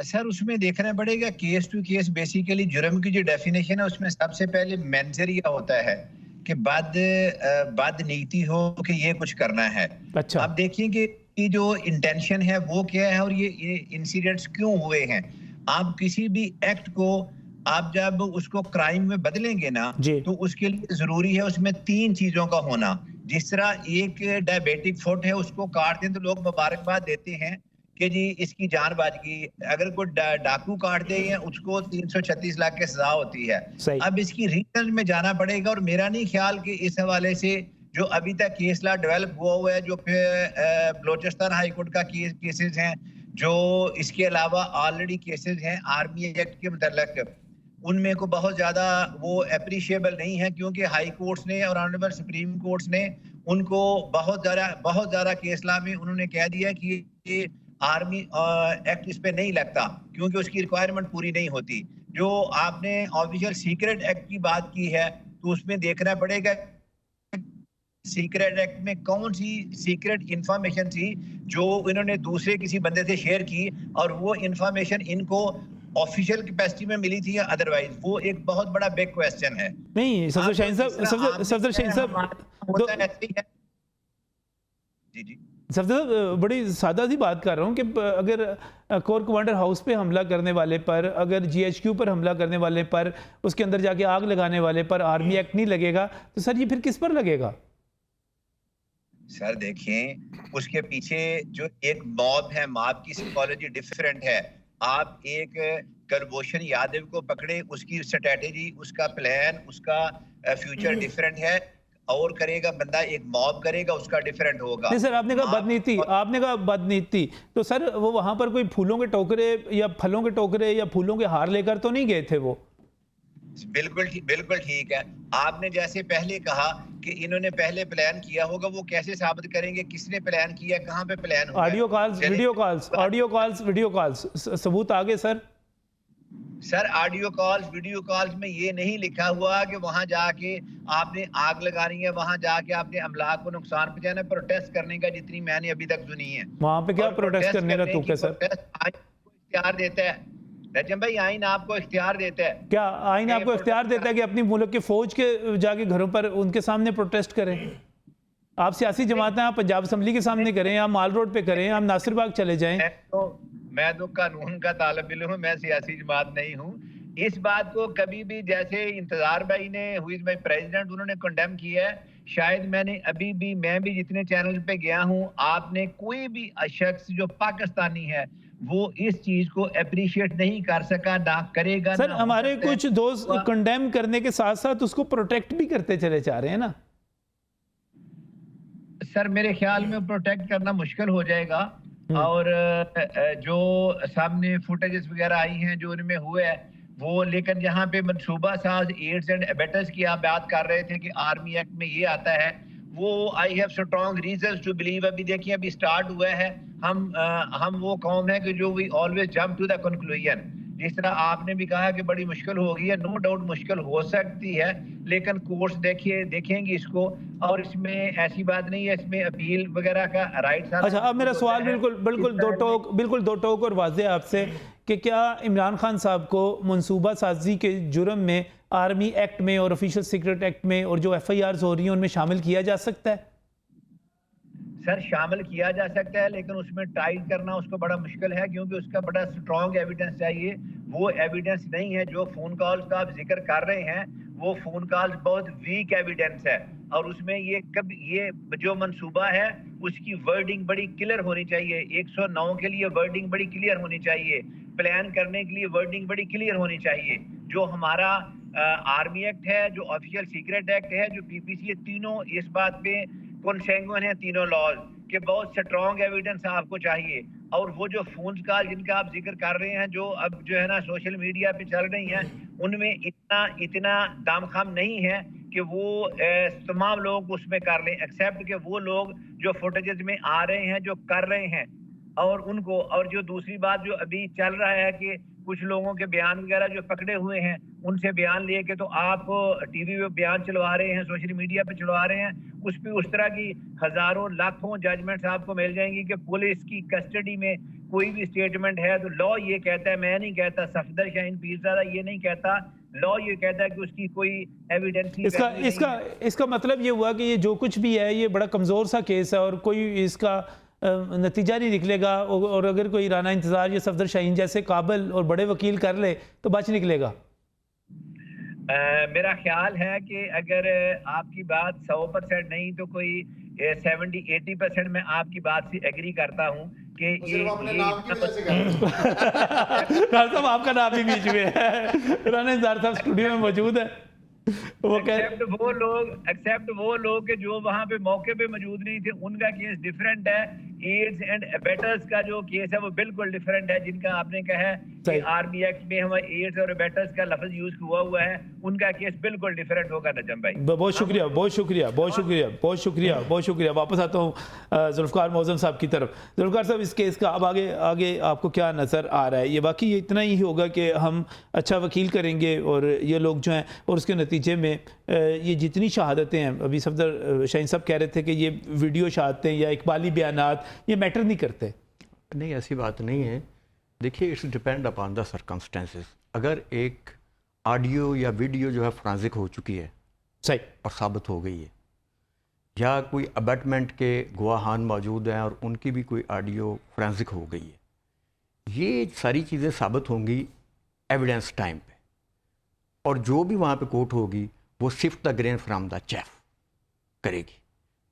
सर उसमें देखना पड़ेगा केस टू केस। बेसिकली जुर्म की जो डेफिनेशन है उसमें सबसे पहले मेंजरिया होता है कि बद नीति हो कि ये कुछ करना है। अच्छा। अब देखिए कि जो इंटेंशन है वो क्या है और ये इंसिडेंट्स क्यों हुए हैं। आप किसी भी एक्ट को आप जब उसको क्राइम में बदलेंगे ना जी। तो उसके लिए जरूरी है उसमें 3 चीजों का होना। जिस तरह एक डायबिटिक फुट है उसको काट दें तो लोग मुबारकबाद देते हैं कि जी इसकी जान बच गई। अगर कोई डाकू काट दे या उसको 336 लाख की सजा होती है। सही। अब इसकी रीजन में जाना पड़ेगा और मेरा नहीं ख्याल कि इस हवाले से जो अभी तक केस ला डेवलप हुआ है, जो फिर बलोचिस्तान हाई कोर्ट का केसेस हैं, जो इसके अलावा ऑलरेडी केसेस हैं आर्मी एक्ट के मुतल्लिक, उनमें को बहुत ज्यादा वो अप्रिशिएबल नहीं है क्योंकि हाई कोर्ट्स ने और ऑनरेबल सुप्रीम कोर्ट्स ने उनको बहुत ज्यादा केस ला में उन्होंने कह दिया कि ये आर्मी एक्ट इस पे नहीं लगता क्योंकि उसकी रिक्वायरमेंट पूरी नहीं होती। जो आपने ऑफिशियल सीक्रेट एक्ट की बात की है तो उसमें देखना पड़ेगा सीक्रेट एक्ट में कौन सी सीक्रेट इंफॉर्मेशन थी जो इन्होंने दूसरे किसी बंदे से शेयर की और वो इंफॉर्मेशन इनको ऑफिशियल कैपेसिटी में मिली थी या अदरवाइज। वो एक बहुत बड़ा बिग क्वेश्चन है। नहीं सफदर शाहीन साहब, सफदर शाहीन साहब, होता है ऐसे ही है। जी जी सफदर, बड़ी सादा सी बात कर रहा हूँ कि अगर कोर कमांडर हाउस पे हमला करने वाले पर, अगर GHQ पर हमला करने वाले पर, उसके अंदर जाके आग लगाने वाले पर आर्मी एक्ट नहीं लगेगा तो सर ये फिर किस पर लगेगा? सर देखें उसके पीछे जो एक मॉब है, मॉब की साइकोलॉजी डिफरेंट है। आप एक कुलभूषण यादव को पकड़े, उसकी स्ट्रेटेजी, उसका प्लान, उसका फ्यूचर डिफरेंट है और करेगा बंदा एक मॉब करेगा उसका डिफरेंट होगा। नहीं सर, आपने कहा बदनीति, आपने कहा बदनीति, तो सर वो वहां पर कोई फूलों के टोकरे या फलों के टोकरे या फूलों के हार लेकर तो नहीं गए थे वो? बिल्कुल ठीक है। आपने जैसे पहले कहा कि इन्होंने पहले प्लान किया होगा, वो कैसे साबित करेंगे किसने प्लान किया, कहां पे प्लान हुआ? ऑडियो कॉल्स, वीडियो कॉल्स सबूत आगे sir. Sir audio calls video calls में ये नहीं लिखा हुआ कि वहां जाके आपने आग लगानी है, वहां जाके आपने अमलाक को नुकसान पहुंचाना है। प्रोटेस्ट करने का जितनी मैंने अभी तक सुनी है, वहां पे क्या प्रोटेस्ट करने का तुक है सर? इख्तियार देता है रजम भाई, आइन आपको इख्तियार देता है। क्या आइन आपको इख्तियार देता है कि अपनी मुल्क के फौज के जाके घरों पर उनके सामने प्रोटेस्ट करें? आप सियासी जमातें आप पंजाब असम्बली के सामने करें, आप माल रोड पे करें, आप नासिरबाग चले जाएं। मैं तो कानून का तालिब इल्म हूं, मैं सियासी जमात नहीं हूं। इस बात को कभी भी जैसे इंतजार भाई ने हुई भाई प्रेसिडेंट उन्होंने कंडेम किया है, शायद मैंने अभी भी मैं भी जितने चैनल पे गया हूं, आपने कोई भी शख्स जो पाकिस्तानी है वो इस चीज को अप्रिशिएट नहीं कर सका, ना करेगा। सर हमारे कुछ दोस्त कंडेम करने के साथ साथ उसको प्रोटेक्ट भी करते चले जा रहे हैं ना। सर मेरे ख्याल में प्रोटेक्ट करना मुश्किल हो जाएगा और जो सामने फुटेजेस वगैरह आई हैं जो उनमें हुए है वो, लेकिन जहाँ पे मनसूबा साज एड्स एंड एबेटस की आप बात कर रहे थे कि आर्मी एक्ट में ये आता है, वो I have strong reasons to believe. अभी देखिए अभी स्टार्ट हुआ है, हम वो कौम है कि जो we always jump to the conclusion. जिस तरह आपने भी कहा कि बड़ी मुश्किल होगी है, नो डाउट मुश्किल हो सकती है, लेकिन कोर्स देखेंगे इसको और इसमें ऐसी बात नहीं है, इसमें अपील वगैरह का राइट। अच्छा, अब मेरा सवाल बिल्कुल दो टोक और वाज़ेह आपसे कि क्या इमरान खान साहब को मंसूबा साजी के जुर्म में आर्मी एक्ट में और ऑफिशियल सीक्रेट एक्ट में और जो FIRs हो रही हैं उनमें शामिल किया जा सकता है? सर शामिल किया जा सकता है, लेकिन उसमें टाइट करना उसको बड़ा मुश्किल है क्योंकि उसका बड़ा स्ट्रॉन्ग एविडेंस चाहिए। वो एविडेंस नहीं है। जो फोन कॉल्स का आप जिक्र कर रहे हैं वो फोन कॉल्स बहुत वीक एविडेंस है और उसमें ये जो मंसूबा है उसकी वर्डिंग बड़ी क्लियर होनी चाहिए। 109 के लिए वर्डिंग बड़ी क्लियर होनी चाहिए, प्लान करने के लिए वर्डिंग बड़ी क्लियर होनी चाहिए। जो हमारा आर्मी एक्ट है, जो ऑफिशियल सीक्रेट एक्ट है, जो PPC है, तीनों इस बात पे कॉन्सेंगुइन है, तीनों लॉज कि बहुत स्ट्रॉन्ग एविडेंस आपको चाहिए। और वो जो फोन कॉल जिनका आप जिक्र कर रहे हैं, जो अब जो है ना सोशल मीडिया पे चल रही हैं, उनमें इतना दामखम नहीं है कि वो तमाम लोग उसमें कर लें, एक्सेप्ट कि वो लोग जो फुटेजेस में आ रहे हैं, जो कर रहे हैं, और उनको। और जो दूसरी बात जो अभी चल रहा है कि कुछ लोगों के बयान वगैरह जो पकड़े हुए हैं, उनसे बयान लेके तो आप टीवी पे बयान चलवा रहे हैं, सोशल मीडिया पे चलवा रहे हैं, उस पे उस तरह की हजारों लाखों जजमेंट्स आपको मिल जाएंगी कि पुलिस की कस्टडी में कोई भी स्टेटमेंट है तो लॉ ये कहता है, मैं नहीं कहता, सफदर शाहीन पीरज़ादा ये नहीं कहता, लॉ ये कहता है कि उसकी कोई एविडेंस इसका मतलब ये हुआ कि ये जो कुछ भी है ये बड़ा कमज़ोर सा केस है और कोई इसका नतीजा नहीं निकलेगा, और अगर कोई राना इंतज़ार या सफदर शाहीन जैसे काबिल और बड़े वकील कर ले तो बच निकलेगा। मेरा ख्याल है कि अगर आपकी बात 100% नहीं तो कोई 70-80% मैं आपकी बात से एग्री करता हूँ कि ये साहब आपका नाम भी बीच में है, राना इंतज़ार साहब स्टूडियो में मौजूद है। वो एक्सेप्ट वो लोग के जो वहां पे मौके पे मौजूद नहीं थे, उनका केस डिफरेंट है। एड्स एंड एबेटर्स का जो केस है वो बिल्कुल डिफरेंट है, जिनका आपने कहा है कि आर्मी एक्ट में हम एड्स और एबेटर्स का लफ्ज यूज हुआ है, उनका केस बिल्कुल डिफरेंट होगा। नजम भाई बहुत शुक्रिया, बहुत शुक्रिया, बहुत शुक्रिया, बहुत शुक्रिया, बहुत शुक्रिया। वापस आता हूँ जुल्फ़िकार मौज़म साहब की तरफ। जुल्फ़िकार साहब, इस केस का अब आगे आपको क्या नज़र आ रहा है? ये बाकी इतना ही होगा कि हम अच्छा वकील करेंगे और ये लोग जो हैं, और उसके नतीजे में ये जितनी शहादतें हैं, अभी सफदर शाहीन साहब कह रहे थे कि ये वीडियो शहादतें या इकबाली बयानात ये मैटर नहीं करते। नहीं, ऐसी बात नहीं है। देखिए, it's depend upon the circumstances. अगर एक ऑडियो या वीडियो जो है फोरेंसिक हो चुकी है सही और साबित हो गई है, या कोई अबैटमेंट के गवाहान मौजूद हैं और उनकी भी कोई ऑडियो फोरेंसिक हो गई है, ये सारी चीज़ें साबित होंगी एविडेंस टाइम पे, और जो भी वहाँ पे कोर्ट होगी वो sift the grain from the chaff करेगी,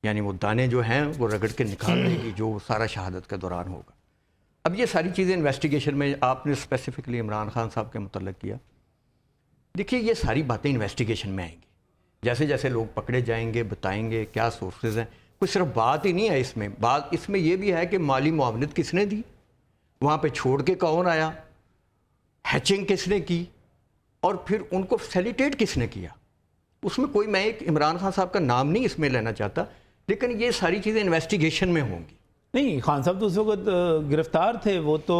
यानी वो दाने जो हैं वो रगड़ के निकाल देगी जो सारा शहादत के दौरान होगा। अब ये सारी चीज़ें इन्वेस्टिगेशन में, आपने स्पेसिफिकली इमरान खान साहब के मुतल्लिक़ किया, देखिए ये सारी बातें इन्वेस्टिगेशन में आएंगी। जैसे जैसे लोग पकड़े जाएंगे, बताएंगे क्या सोर्सेज हैं। कोई सिर्फ बात ही नहीं है इसमें, बात इसमें यह भी है कि माली मुआवनत किसने दी, वहाँ पे छोड़ के कौन आया, हैचिंग किसने की, और फिर उनको फैसिलिटेट किसने किया। उसमें कोई, मैं एक इमरान खान साहब का नाम नहीं इसमें लेना चाहता, लेकिन ये सारी चीज़ें इन्वेस्टिगेशन में होंगी। नहीं, खान साहब तो उस वक्त गिरफ्तार थे, वो तो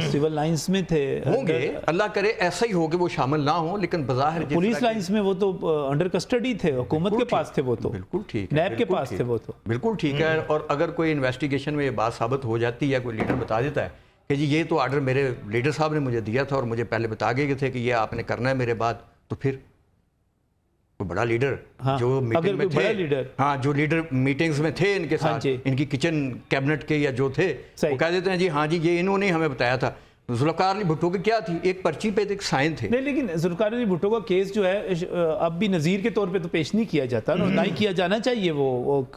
सिविल लाइंस में थे। होंगे, अल्लाह करे ऐसा ही हो कि वो शामिल ना हो, लेकिन बज़ाहिर पुलिस लाइंस में वो तो अंडर कस्टडी थे, हुकूमत के पास थे, वो तो बिल्कुल ठीक है, नैब के पास थे, वो तो बिल्कुल ठीक है। और अगर कोई इन्वेस्टिगेशन में ये बात साबित हो जाती है, कोई लीडर बता देता है कि जी ये तो आर्डर मेरे लीडर साहब ने मुझे दिया था और मुझे पहले बता गए थे कि ये आपने करना है मेरे बाद, तो फिर कोई बड़ा लीडर, हाँ, जो मीटिंग में थे, लीडर, हाँ, जो लीडर मीटिंग्स में थे इनके साथ, हाँ इनकी किचन कैबिनेट के या जो थे, वो कह देते हैं जी हाँ जी ये इन्होंने हमें बताया था। जुल्फ़िकार अली भुट्टो की क्या थी, एक पर्ची पे एक साइन थे। नहीं, लेकिन जुल्फ़िकार अली भुट्टो का केस जो है अब भी नज़ीर के तौर पे तो पेश नहीं किया जाता, ना ही किया जाना चाहिए। वो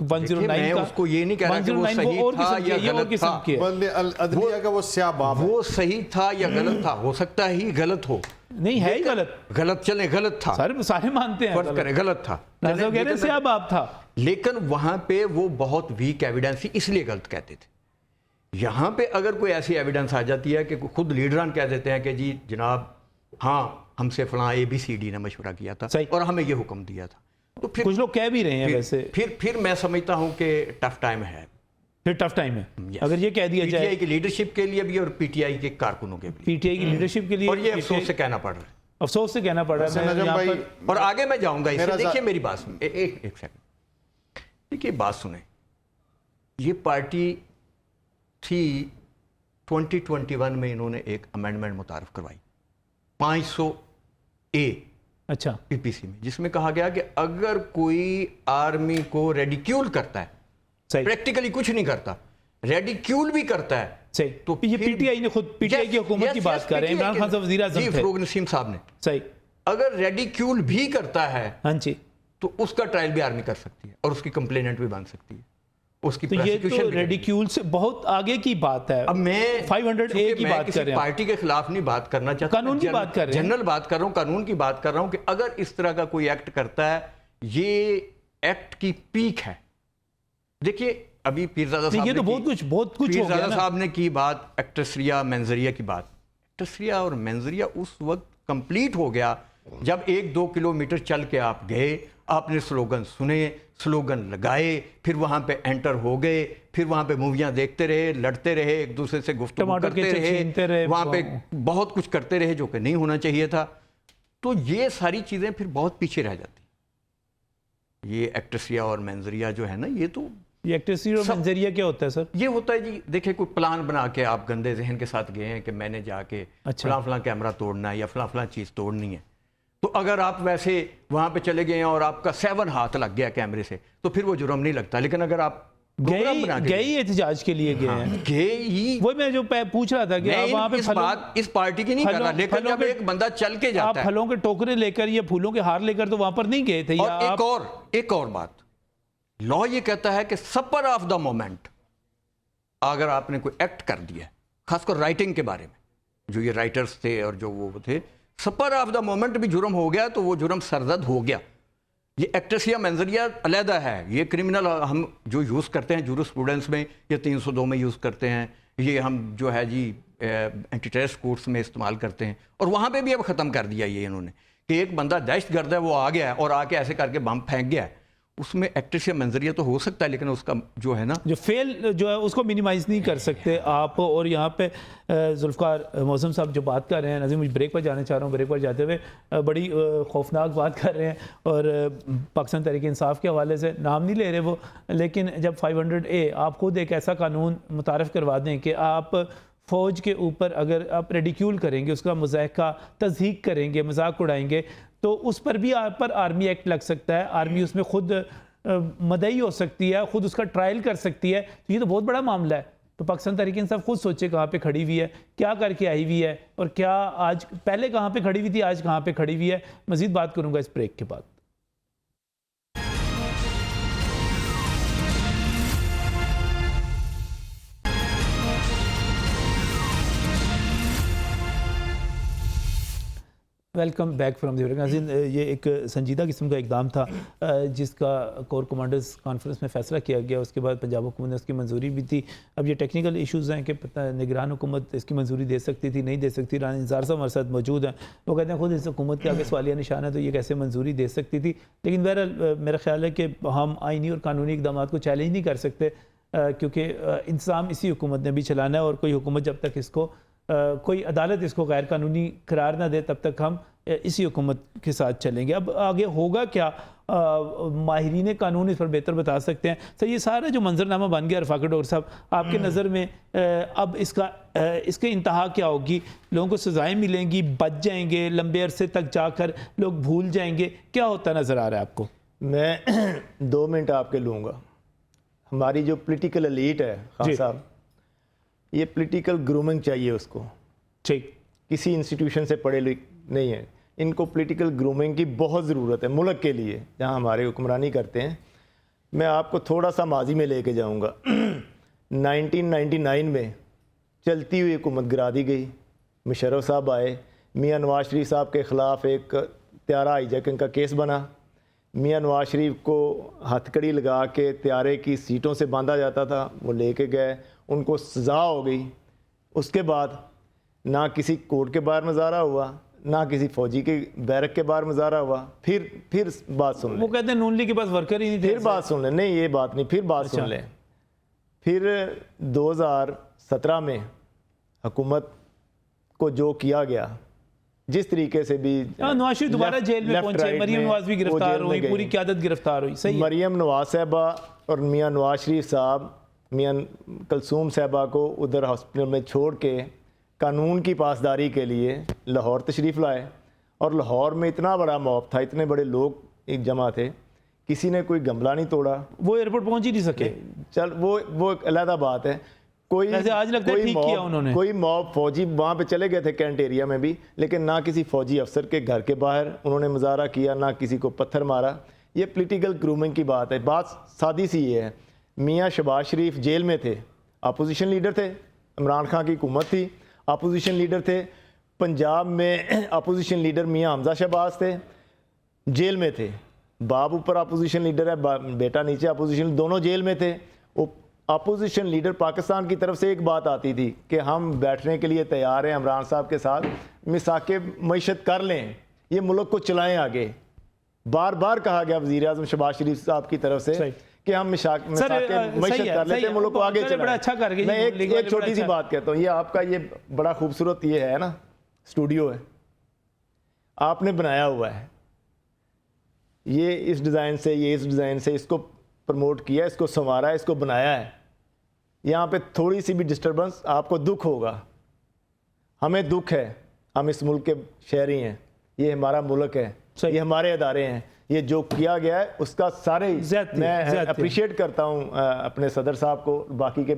109 का, उसको ये नहीं कह रहा कि वो सही था या गलत था, वो स्याह, वो सही था या गलत था, हो सकता ही गलत हो, नहीं है ही गलत चले, गलत था, सारे मानते हैं, फर्ज करें गलत था, स्याह बाप था, लेकिन वहां पे वो बहुत वीक एविडेंस थी, इसलिए गलत कहते थे। यहाँ पे अगर कोई ऐसी एविडेंस आ जाती है कि खुद लीडरान कह देते हैं कि जी जनाब हाँ हमसे फलां ABCD ने मशवरा किया था और हमें ये हुक्म दिया था, तो फिर कुछ लोग कह भी रहे हैं वैसे, फिर मैं समझता हूँ कि टफ टाइम है, फिर टफ टाइम है। अगर ये कह दिया जाए PTI की लीडरशिप के लिए भी और PTI के कारकुनों के भी, PTI की लीडरशिप के लिए, और ये अफसोस से कहना पड़ रहा है, अफसोस से कहना पड़ रहा है। और आगे मैं जाऊंगा इससे, देखिए मेरी बात सुन, एक सेकंड, देखिए बात सुने, ये पार्टी थी 2021 में इन्होंने एक अमेंडमेंट मुतारफ करवाई 500A अच्छा PPC में, जिसमें कहा गया कि अगर कोई आर्मी को रेडिक्यूल करता है, प्रैक्टिकली कुछ नहीं करता, रेडिक्यूल भी करता है, सही, तो ये PTI ने खुद PTI की हुकूमत की बात कर रहे हैं, इमरान खान साहब वज़ीर आज़म थे, फ़रूक नसीम साहब ने, सही, अगर रेडिक्यूल भी करता है, हाँ जी, तो उसका ट्रायल भी आर्मी कर सकती है और उसकी कंप्लेनेंट भी बन सकती है, उसकी तो ये तो रेडिक्यूल से बहुत आगे की बात है। अब मैं 500A की बात कर रहे हैं, पार्टी के खिलाफ नहीं बात करना चाहता, कानून की बात कर रहे हैं, जनरल बात कर रहा हूं, कानून की बात कर रहा हूं कि अगर इस तरह का कोई एक्ट करता है, ये एक्ट की पीक है। देखिए अभी पीरजादा नहीं, साहब ये ने तो बहुत कुछ हो गया पीरजादा ना। साहब ने की बात एक्ट्रेस रिया मंजरिया की बात। एक्ट्रेस रिया और मंजरिया उस वक्त कंप्लीट हो गया जब 1-2 किलोमीटर चल के आप गए, आपने स्लोगन सुने, स्लोगन लगाए, फिर वहाँ पे एंटर हो गए, फिर वहाँ पे मूवियाँ देखते रहे, लड़ते रहे, एक दूसरे से गुफ्तगू टमाटर करते केचप छीनते रहे, वहाँ पे बहुत कुछ करते रहे जो कि नहीं होना चाहिए था। तो ये सारी चीज़ें फिर बहुत पीछे रह जाती। ये एक्ट्रेस रिया और मंजरिया जो है ना, ये तो ये एक्ट्रेस और मंजरिया क्या होता है सर? ये होता है जी, देखिए कोई प्लान बना के आप गंदे जहन के साथ गए हैं कि मैंने जाके अच्छा। फलां कैमरा तोड़ना है या फलां चीज़ तोड़नी है, तो अगर आप वैसे वहाँ पे चले गए हैं और आपका 7 हाथ लग गया कैमरे से, तो फिर वो जुर्म नहीं लगता। लेकिन अगर आप प्रोग्राम बना के गए एहतजाज के लिए गए हैं, गए ही, वो मैं जो पूछ रहा था कि आप वहाँ पे इस पार्टी की नहीं कर रहा, लेकिन जब एक बंदा चल के आप जाता है, फलों के टोकरे लेकर या फूलों के हार लेकर तो वहां पर नहीं गए थे, या और एक और बात, लॉ ये कहता है कि सपर ऑफ द मोमेंट अगर आपने कोई एक्ट कर दिया, खासकर राइटिंग के बारे में, जो ये राइटर्स थे और जो वो थे, सपर ऑफ द मोमेंट भी जुर्म हो गया तो वो जुर्म सरजद हो गया। ये एक्ट्रेस या मंजरिया अलहदा है, ये क्रिमिनल हम जो यूज़ करते हैं जूरिस्प्रूडेंस में, ये 302 में यूज़ करते हैं, ये हम जो है जी एंटी टेररिस्ट कोर्ट्स में इस्तेमाल करते हैं, और वहाँ पे भी अब ख़त्म कर दिया ये इन्होंने कि एक बंदा दहशतगर्द है, वो आ गया है और आके ऐसे करके बम फेंक गया है, उसमें एक्ट्रेस या मंजरिया तो हो सकता है, लेकिन उसका जो है ना, जो फेल जो है उसको मिनिमाइज नहीं कर सकते आप। और यहाँ पे जुल्फ़कार मौसम साहब जो बात कर रहे हैं, नज़ीर मुझे ब्रेक पर जाना चाह रहा हूँ, ब्रेक पर जाते हुए बड़ी खौफनाक बात कर रहे हैं, और पाकिस्तान तहरीक इंसाफ के हवाले से नाम नहीं ले रहे वो, लेकिन जब 500A आप खुद एक ऐसा कानून मुतारफ़ करवा दें कि आप फ़ौज के ऊपर अगर आप रेडिक्यूल करेंगे, उसका मज़ाक़ा तज़हीक करेंगे, मजाक उड़ाएंगे, तो उस पर भी आप पर आर्मी एक्ट लग सकता है, आर्मी उसमें खुद मदई हो सकती है, खुद उसका ट्रायल कर सकती है। तो ये तो बहुत बड़ा मामला है। तो पाकिस्तान तहरीक इंसाफ खुद सोचे कहाँ पे खड़ी हुई है, क्या करके आई हुई है, और क्या आज पहले कहाँ पे खड़ी हुई थी, आज कहाँ पे खड़ी हुई है। मज़ीद बात करूँगा इस ब्रेक के बाद। वेलकम बैक फ्रॉम द नाज़रीन, ये एक संजीदा किस्म का इकदाम था जिसका कोर कमांडर्स कॉन्फ्रेंस में फ़ैसला किया गया। उसके बाद पंजाब हुकूमत ने उसकी मंजूरी भी थी। अब ये टेक्निकल इश्यूज़ हैं कि पता निगरान हुकूमत इसकी मंजूरी दे सकती थी, नहीं दे सकती। राना इंतज़ार साहब हमारे साथ मौजूद हैं, वो कहते हैं खुद इस हुकूमत के आगे सवालिया निशान है, तो ये कैसे मंजूरी दे सकती थी। लेकिन बहरहाल मेरा ख्याल है कि हम आइनी और कानूनी इकदाम को चैलेंज नहीं कर सकते, क्योंकि इंतज़ाम इसी हुकूमत ने भी चलाना है, और कोई हुकूमत जब तक इसको कोई अदालत इसको गैर कानूनी करार ना दे तब तक हम इसी हुकूमत के साथ चलेंगे। अब आगे होगा क्या, माहिरीन कानून इस पर बेहतर बता सकते हैं। सर, ये सारा जो मंजरनामा बन गया रफ़ाक डोर साहब, आपके नज़र में अब इसके इंतहा क्या होगी? लोगों को सज़ाएँ मिलेंगी, बच जाएंगे, लंबे अरसे तक जाकर लोग भूल जाएंगे, क्या होता नज़र आ रहा है आपको? मैं 2 मिनट आपके लूँगा। हमारी जो पॉलिटिकल एलीट है खान साहब, ये पॉलिटिकल ग्रूमिंग चाहिए उसको, ठीक, किसी इंस्टीट्यूशन से पढ़े नहीं है, इनको पॉलिटिकल ग्रूमिंग की बहुत ज़रूरत है मुल्क के लिए जहाँ हमारे हुक्मरानी करते हैं। मैं आपको थोड़ा सा माजी में लेके जाऊँगा। 1999 में चलती हुई हुकूमत गिरा दी गई, मुशर्रफ साहब आए, मियाँ नवाज शरीफ साहब के ख़िलाफ़ एक त्यारा हाईजैकिंग का केस बना, मियाँ नवाज शरीफ को हथकड़ी लगा के त्यारे की सीटों से बांधा जाता था, वो लेके गए, उनको सज़ा हो गई। उसके बाद ना किसी कोर्ट के बाहर मुजाहरा हुआ, ना किसी फौजी के बैरक के बाहर मुजाहरा हुआ। फिर बात सुन लें, वो कहते हैं नून लीग के पास वर्कर ही नहीं थे। फिर बात सुन लें, नहीं ये बात नहीं, फिर बात सुन लें। फिर 2017 में हुकूमत को जो किया गया, जिस तरीके से भी नवाज शरीफ दोबारा जेल में पहुंचे, मरियम नवाज भी गिरफ्तार हुई, पूरी क़यादत गिरफ्तार हुई। सही, मरियम नवाज साहबा और मियाँ नवाज शरीफ साहब मियाँ कलसूम साहबा को उधर हॉस्पिटल में छोड़ के कानून की पासदारी के लिए लाहौर तशरीफ़ लाए, और लाहौर में इतना बड़ा मॉब था, इतने बड़े लोग एक जमा थे, किसी ने कोई गमला नहीं तोड़ा, वो एयरपोर्ट पहुंच ही नहीं सके। चल वो एक अलग बात है। कोई आज लगता है ठीक किया उन्होंने। कोई मॉब फौजी वहाँ पे चले गए थे कैंट एरिया में भी, लेकिन ना किसी फौजी अफसर के घर के बाहर उन्होंने मुजाहरा किया, ना किसी को पत्थर मारा। ये पॉलिटिकल ग्रूमिंग की बात है। बात सादी सी ये है, मियाँ शहबाज शरीफ जेल में थे, अपोजिशन लीडर थे, इमरान खान की हुकूमत थी, अपोजिशन लीडर थे। पंजाब में अपोजिशन लीडर मियाँ हमजा शहबाज थे, जेल में थे। बाप ऊपर अपोजिशन लीडर है, बेटा नीचे अपोजिशन, दोनों जेल में थे। वो अपोजिशन लीडर पाकिस्तान की तरफ से एक बात आती थी कि हम बैठने के लिए तैयार हैं इमरान साहब के साथ, मिसाके मईशत कर लें, ये मुल्क को चलाएं आगे। बार बार कहा गया वज़ीर आज़म शहबाज शरीफ साहब की तरफ से कि हम मिसाके मईशत कर लेते हैं, मुल्क को आगे चलाएं। बड़ा अच्छा कर गए। मैं एक छोटी सी बात कहता हूँ, ये आपका ये बड़ा खूबसूरत ये है ना स्टूडियो है, आपने बनाया हुआ है, ये इस डिज़ाइन से, ये इस डिज़ाइन से इसको प्रमोट किया, इसको संवारा है, इसको बनाया है। यहाँ पे थोड़ी सी भी डिस्टर्बेंस आपको दुख होगा, हमें दुख है, हम इस मुल्क के शहरी हैं, ये हमारा मुल्क है, ये हमारे अदारे हैं, ये जो किया गया है उसका सारे मैं अप्रिशिएट करता हूँ अपने सदर साहब को, बाकी के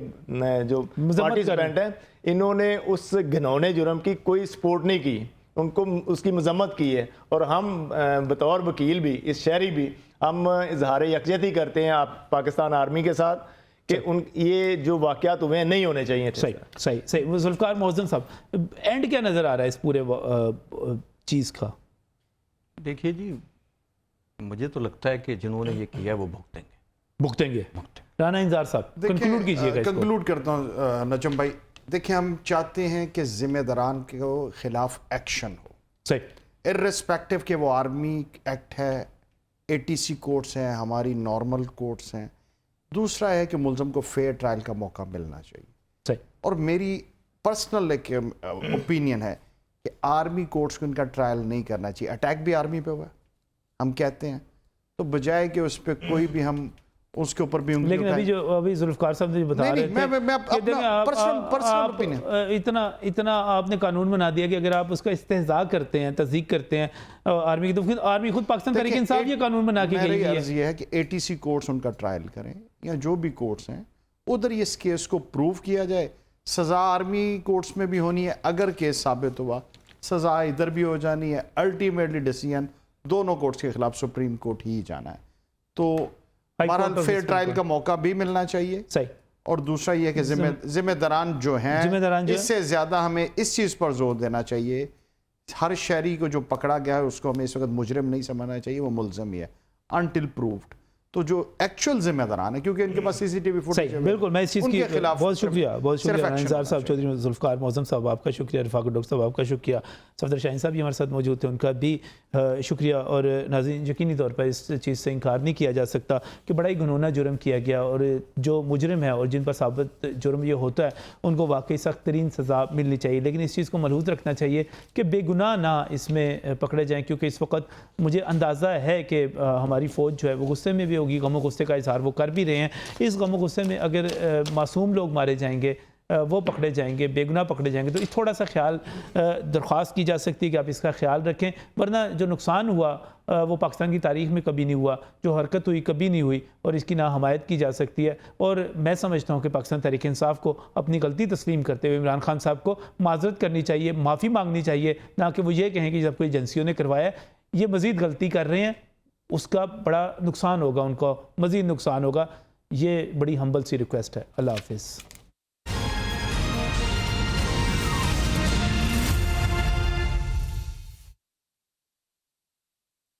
जो पार्टिसिपेंट हैं, इन्होंने उस घिनौने जुर्म की कोई सपोर्ट नहीं की, उनको उसकी मजम्मत की है। और हम बतौर वकील भी, इस शहरी भी, हम इजहार यकजहती करते हैं आप पाकिस्तान आर्मी के साथ कि ये जो वाक़यात हुए हैं नहीं होने चाहिए थे। सही। जुल्फ़िकार मोहसिन साहब, एंड क्या नज़र आ रहा है इस पूरे चीज़ का? देखिए जी, मुझे तो लगता है कि जिन्होंने ये किया है वो भुगतेंगे। राना इंजार साहब, कंक्लूड कीजिएगा। कंक्लूड करता हूँ नजम भाई। देखिए, हम चाहते हैं कि जिम्मेदारान के खिलाफ एक्शन हो, सही, इर्रेस्पेक्टिव कि वो आर्मी एक्ट है, ATC कोर्ट्स हैं, हमारी नॉर्मल कोर्ट्स हैं। दूसरा है कि मुलजम को फेयर ट्रायल का मौका मिलना चाहिए। सही। और मेरी पर्सनल एक ओपिनियन है कि आर्मी कोर्ट्स को इनका ट्रायल नहीं करना चाहिए। अटैक भी आर्मी पे हुआ है, हम कहते हैं, तो बजाय कि उस पर कोई भी हम उसके ऊपर भी उंगली लेकिन अभी जुल्फ़िकार साहब ने बता रहे थे इतना आपने कानून बना दिया कि अगर आप उसका इस्तेहज़ा करते हैं, तज़दीक करते हैं आर्मी की, तो फिर आर्मी खुद पाकिस्तान तहरीक इंसाफ ये कानून बना के गई है। ये है कि ATC कोर्ट्स उनका ट्रायल करें या जो भी कोर्ट्स हैं, उधर इस केस को प्रूव किया जाए। सज़ा आर्मी कोर्ट्स में भी होनी है, अगर केस साबित हुआ सज़ा इधर भी हो जानी है। अल्टीमेटली डिसीजन दोनों कोर्ट्स के खिलाफ सुप्रीम कोर्ट ही जाना है। तो बहरहाल फेयर ट्रायल का मौका भी मिलना चाहिए। सही। और दूसरा ये है कि जिम्मेदारान जो हैं, इससे ज़्यादा हमें इस चीज़ पर जोर देना चाहिए, हर शहरी को जो पकड़ा गया है उसको हमें इस वक्त मुजरिम नहीं समझना चाहिए, वो मुलज़म ही है अनटिल प्रूव्ड। तो जो एक्चुअल जिम्मेदारान है, क्योंकि इनके पास CCTV फुटेज है, बिल्कुल, मैं इस चीज़ की बहुत शुक्रिया इंजार साहब, चौधरी जुल्फ़िकार मोहसिन साहब आपका शुक्रिया, रफ़ाक डॉक्टर साहब आपका शुक्रिया, सफदर शाहीन साहब भी हमारे साथ मौजूद थे, उनका भी शुक्रिया। और नाज़रीन, यकीनी तौर पर इस चीज़ से इनकार नहीं किया जा सकता कि बड़ा ही घिनौना जुर्म किया गया, और जो मुजरिम है और जिन पर साबित जुर्म ये होता है उनको वाकई सख्त तरीन सज़ा मिलनी चाहिए। लेकिन इस चीज़ को मलहूज़ रखना चाहिए कि बेगुनाह ना इसमें पकड़े जाएँ, क्योंकि इस वक्त मुझे अंदाज़ा है कि हमारी फ़ौज जो है वो गुस्से में भी होगी, गमो गुस्से का इजहार वो कर भी रहे हैं। इस गमो गुस्से में अगर मासूम लोग मारे जाएंगे, वो पकड़े जाएंगे, बेगुनाह पकड़े जाएंगे, तो थोड़ा सा ख्याल दरख्वास्त की जा सकती है कि आप इसका ख्याल रखें, वरना जो नुकसान हुआ वो पाकिस्तान की तारीख में कभी नहीं हुआ, जो हरकत हुई कभी नहीं हुई, और इसकी ना हमायत की जा सकती है। और मैं समझता हूँ कि पाकिस्तान तहरीक इंसाफ को अपनी गलती तस्लीम करते हुए इमरान खान साहब को माजरत करनी चाहिए, माफ़ी मांगनी चाहिए, ना कि वो ये कहें कि जब कोई एजेंसियों ने करवाया ये मज़ीद गलती कर रहे हैं, उसका बड़ा नुकसान होगा, उनको मज़ीद नुकसान होगा। ये बड़ी हम्बल सी रिक्वेस्ट है। अल्लाह हाफ़िज़।